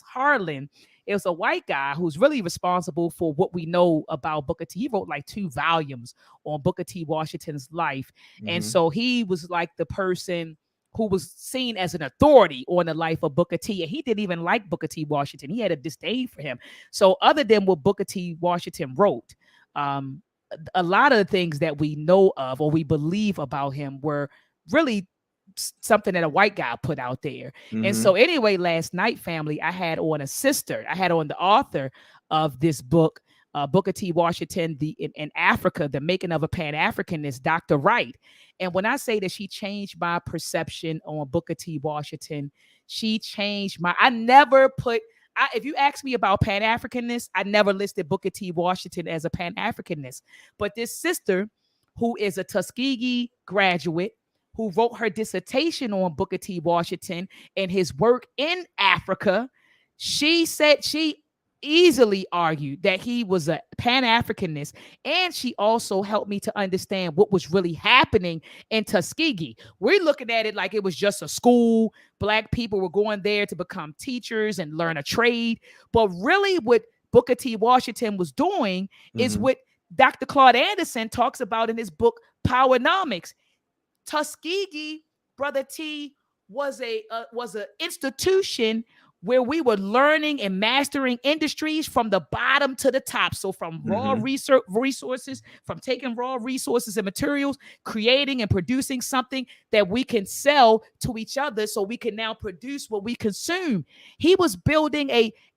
Harlan, it was a white guy who's really responsible for what we know about Booker T. He wrote like 2 volumes on Booker T. Washington's life. And so he was like the person who was seen as an authority on the life of Booker T. And he didn't even like Booker T. Washington. He had a disdain for him. So other than what Booker T. Washington wrote, a lot of the things that we know of or we believe about him were really something that a white guy put out there. And so anyway, last night, family, I had on the author of this book, Booker T. Washington, in Africa, The Making of a Pan-Africanist, Dr. Wright. And when I say that she changed my perception on Booker T. Washington, she changed if you ask me about Pan-Africanists, I never listed Booker T. Washington as a Pan-Africanist. But this sister, who is a Tuskegee graduate, who wrote her dissertation on Booker T. Washington and his work in Africa, she said she easily argued that he was a Pan-Africanist, and she also helped me to understand what was really happening in Tuskegee. We're looking at it like it was just a school. Black people were going there to become teachers and learn a trade. But really what Booker T. Washington was doing is what Dr. Claude Anderson talks about in his book, Powernomics. Tuskegee, Brother T, was an institution where we were learning and mastering industries from the bottom to the top. So from raw resources, from taking raw resources and materials, creating and producing something that we can sell to each other so we can now produce what we consume. He was building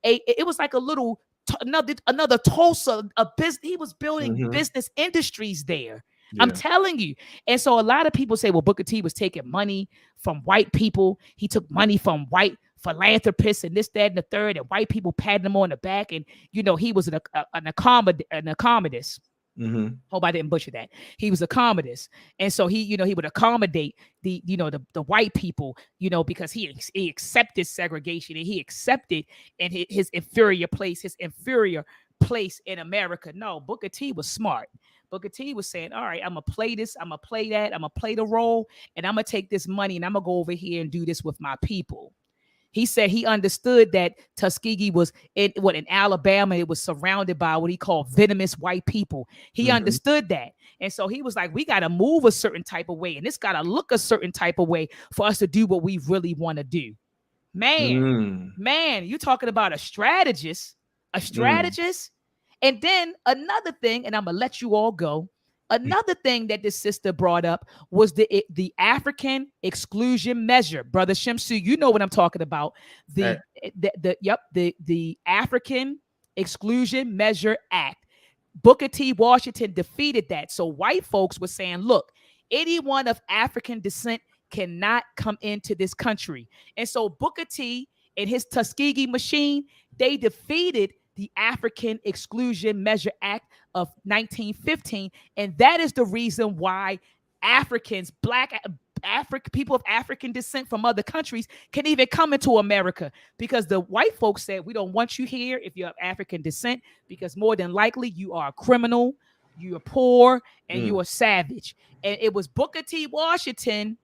it was like a little, another Tulsa, a business. He was building business industries there. Yeah. I'm telling you. And so a lot of people say, well, Booker T was taking money from white people. He took money from white philanthropists and this, that, and the third, and white people patting him on the back. And, he was an accommodist. Hope I didn't butcher that. He was a accommodist. And so he would accommodate the white people, because he accepted segregation and he accepted his inferior place in America. No, Booker T was smart. Booker T was saying, all right, I'm going to play this. I'm going to play that. I'm going to play the role. And I'm going to take this money and I'm going to go over here and do this with my people. He said he understood that Tuskegee was in Alabama. It was surrounded by what he called venomous white people. He understood that. And so he was like, we got to move a certain type of way. And it's got to look a certain type of way for us to do what we really want to do. Man, you're talking about a strategist. And then another thing, and I'm gonna let you all go. Another thing that this sister brought up was the African exclusion measure. Brother Shamsu, you know what I'm talking about. Eh, The African Exclusion Measure Act. Booker T. Washington defeated that. So white folks were saying, look, anyone of African descent cannot come into this country. And so Booker T and his Tuskegee machine, they defeated the African Exclusion Measure Act of 1915. And that is the reason why Africans, people of African descent from other countries can even come into America, because the white folks said, we don't want you here if you're of African descent, because more than likely you are a criminal, you are poor, and you are savage. And it was Booker T. Washington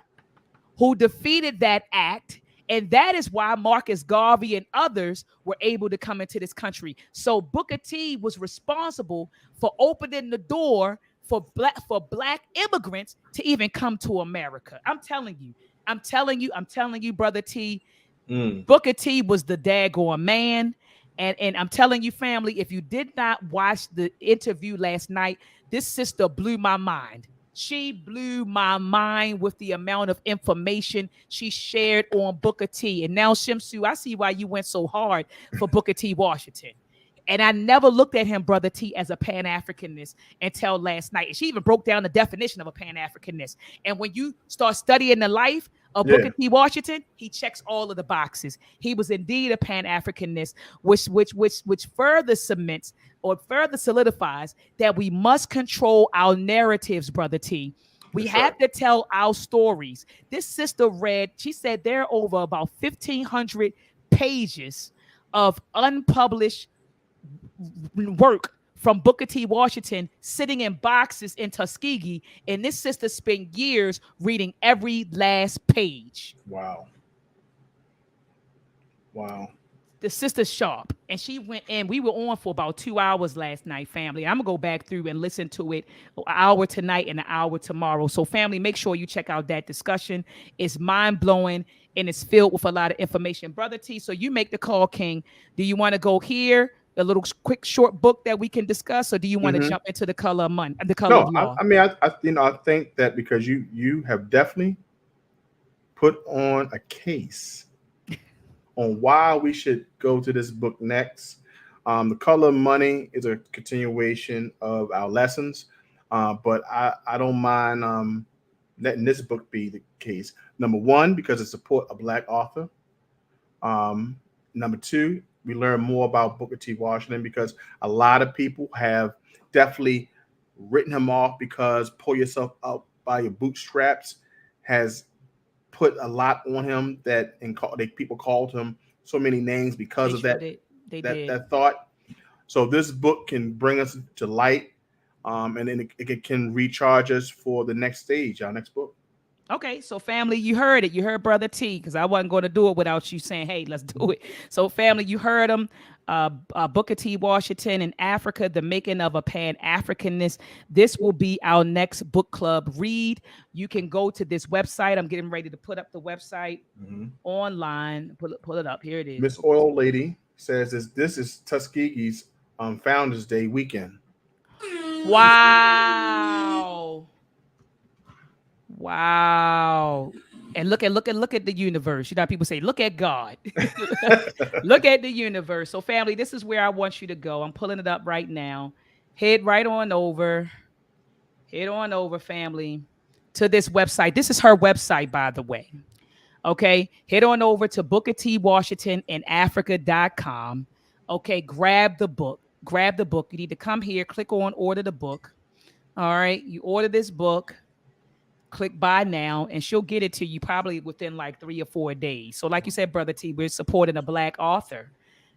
who defeated that act. And that is why Marcus Garvey and others were able to come into this country. So Booker T was responsible for opening the door for black immigrants to even come to America. I'm telling you, Brother T, Booker T was the daggone man. And I'm telling you, family, if you did not watch the interview last night, this sister blew my mind. She blew my mind with the amount of information she shared on Booker T. And now, Shamsu, I see why you went so hard for Booker T. Washington. And I never looked at him, Brother T, as a Pan-Africanist until last night. And she even broke down the definition of a Pan-Africanist. And when you start studying the life of Booker T. Washington, he checks all of the boxes. He was indeed a Pan-Africanist, which further cements or further solidifies that we must control our narratives, Brother T. We have to tell our stories. This sister read, she said there are over about 1,500 pages of unpublished work from Booker T. Washington sitting in boxes in Tuskegee, and this sister spent years reading every last page. Wow. The sister's sharp, and she went in. We were on for about 2 hours last night, family. I'm gonna go back through and listen to it an hour tonight and an hour tomorrow. So, family, make sure you check out that discussion. It's mind-blowing, and it's filled with a lot of information. Brother T, so you make the call, King. Do you want to go here? A little quick short book that we can discuss, or do you want to jump into the color of money, the color of law? I mean, I think that because you have definitely put on a case on why we should go to this book next. The Color of Money is a continuation of our lessons, but I don't mind letting this book be the case. Number one, because it supports a Black author. Number two, we learn more about Booker T. Washington, because a lot of people have definitely written him off, because pull yourself up by your bootstraps has put a lot on him, that people called him so many names because of that thought. So this book can bring us to light, and then it can recharge us for the next stage, our next book. Okay, so family, you heard it. You heard Brother T, because I wasn't going to do it without you saying, hey, let's do it. So family, you heard him. Booker T. Washington in Africa, the making of a Pan-Africanist. This will be our next book club read. You can go to this website. I'm getting ready to put up the website online. Pull it up. Here it is. Miss Oil Lady says this is Tuskegee's Founders Day weekend. Wow. And look at the universe. You know how people say, look at God. Look at the universe. So family, this is where I want you to go. I'm pulling it up right now. Head on over, family, to this website. This is her website, by the way. Okay. Head on over to Booker T. Washington in Africa.com. Okay. Grab the book. You need to come here, click on order the book. All right. You order this book. Click buy now, and she'll get it to you probably within like 3 or 4 days. So like you said, Brother T, we're supporting a Black author,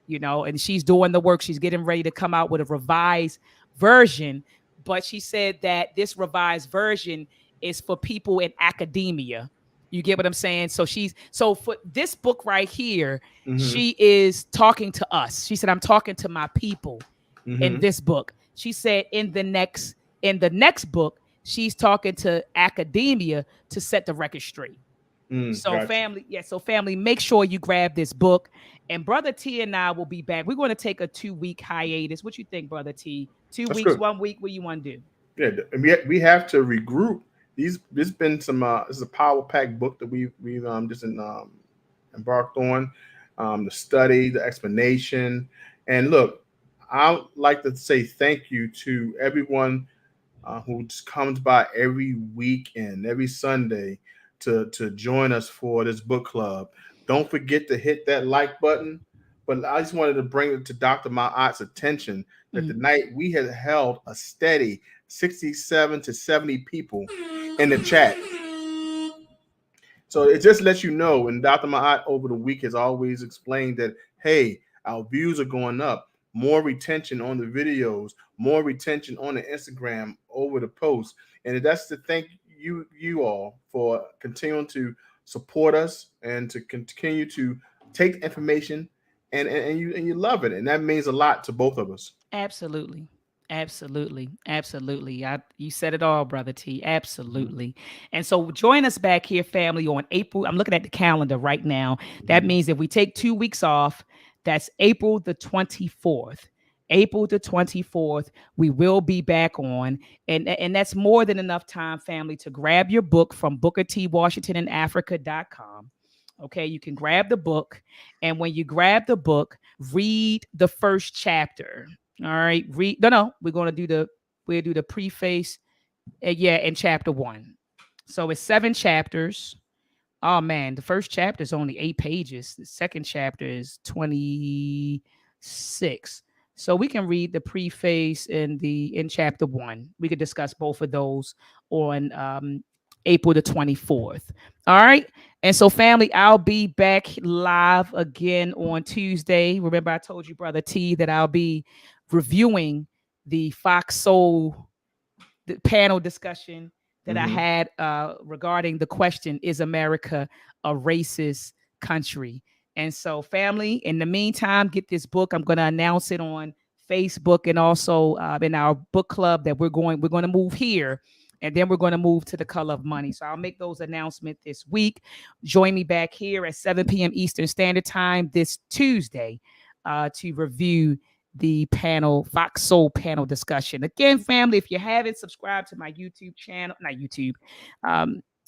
and she's doing the work. She's getting ready to come out with a revised version, but she said that this revised version is for people in academia. You get what I'm saying? So for this book right here, she is talking to us. She said, I'm talking to my people in this book. She said in the next book, she's talking to academia to set the record straight. So Gotcha. family, yeah. So family, make sure you grab this book. And Brother T and I will be back. We're going to take a 2-week hiatus. What you think, Brother T? 2 That's weeks, good. 1 week. What you want to do? Yeah, and we have to regroup. There's been some. This is a power pack book that we've just embarked on. The study, the explanation, and look, I'd like to say thank you to everyone who just comes by every week and every Sunday to join us for this book club. Don't forget to hit that like button. But I just wanted to bring it to Dr. Ma'at's attention that Mhm. tonight we had held a steady 67 to 70 people in the chat. So it just lets you know, and Dr. Ma'at over the week has always explained that, hey, our views are going up, more retention on the videos, more retention on the Instagram over the posts. And that's to thank you all for continuing to support us and to continue to take the information and you love it. And that means a lot to both of us. Absolutely. Absolutely. Absolutely. You said it all, Brother T. Absolutely. And so join us back here, family, on April. I'm looking at the calendar right now. That means if we take 2 weeks off, that's April the 24th. April the 24th, we will be back on. And that's more than enough time, family, to grab your book from Booker T. Washington in Africa.com. Okay, you can grab the book. And when you grab the book, read the first chapter. All right, no, we'll do the preface, in chapter 1. So it's 7 chapters. Oh man, the first chapter is only 8 pages. The second chapter is 26. So we can read the preface in chapter 1. We could discuss both of those on April the 24th. All right. And so, family, I'll be back live again on Tuesday. Remember, I told you, Brother T, that I'll be reviewing the Fox Soul panel discussion that I had regarding the question, is America a racist country? And so, family, in the meantime, get this book. I'm going to announce it on Facebook and also in our book club that we're going to move here. And then we're going to move to The Color of Money. So I'll make those announcements this week. Join me back here at 7 p.m. Eastern Standard Time this Tuesday to review the Fox Soul panel discussion. Again, family, if you haven't subscribed to my YouTube channel, not YouTube,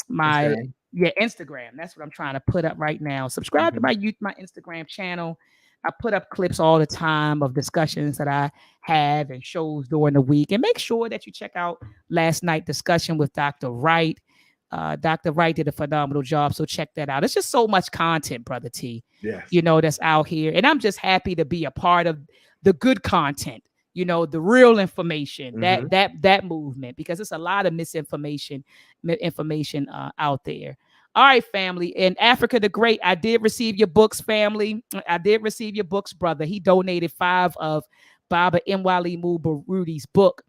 my Instagram. Instagram. That's what I'm trying to put up right now. Subscribe to my Instagram channel. I put up clips all the time of discussions that I have and shows during the week. And make sure that you check out last night's discussion with Dr. Wright. Dr. Wright did a phenomenal job. So check that out. It's just so much content, Brother T, Yes. that's out here. And I'm just happy to be a part of the good content, the real information, that movement, because it's a lot of misinformation out there. All right, family. In Africa the Great, I did receive your books, family. I did receive your books, brother. He donated 5 of Baba Mwali Mubarudi's book,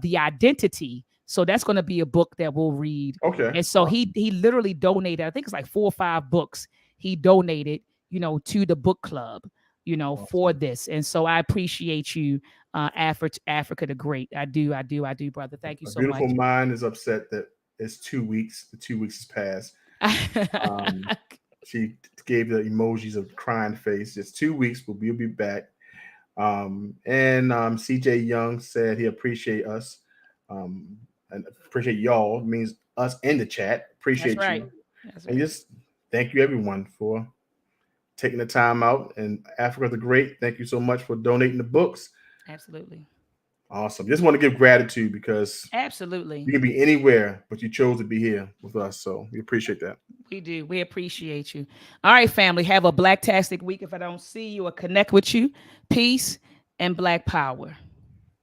The Identity. So that's going to be a book that we'll read. Okay. And so he literally donated, I think it's like 4 or 5 books he donated, to the book club, for this. And so I appreciate you, Africa the Great. I do, brother. Thank you so much. Beautiful mind is upset that it's 2 weeks. The 2 weeks has passed. She gave the emojis of crying face. It's 2 weeks, but we'll be back. And CJ Young said he appreciate us and appreciate y'all. It means us in the chat. Appreciate That's right. you. That's and right. just thank you everyone for taking the time out. And Africa the Great, thank you so much for donating the books. Absolutely. Awesome. Just want to give gratitude because absolutely you can be anywhere, but you chose to be here with us. So we appreciate that. We do. We appreciate you. All right, family. Have a blacktastic week. If I don't see you or connect with you, peace and black power.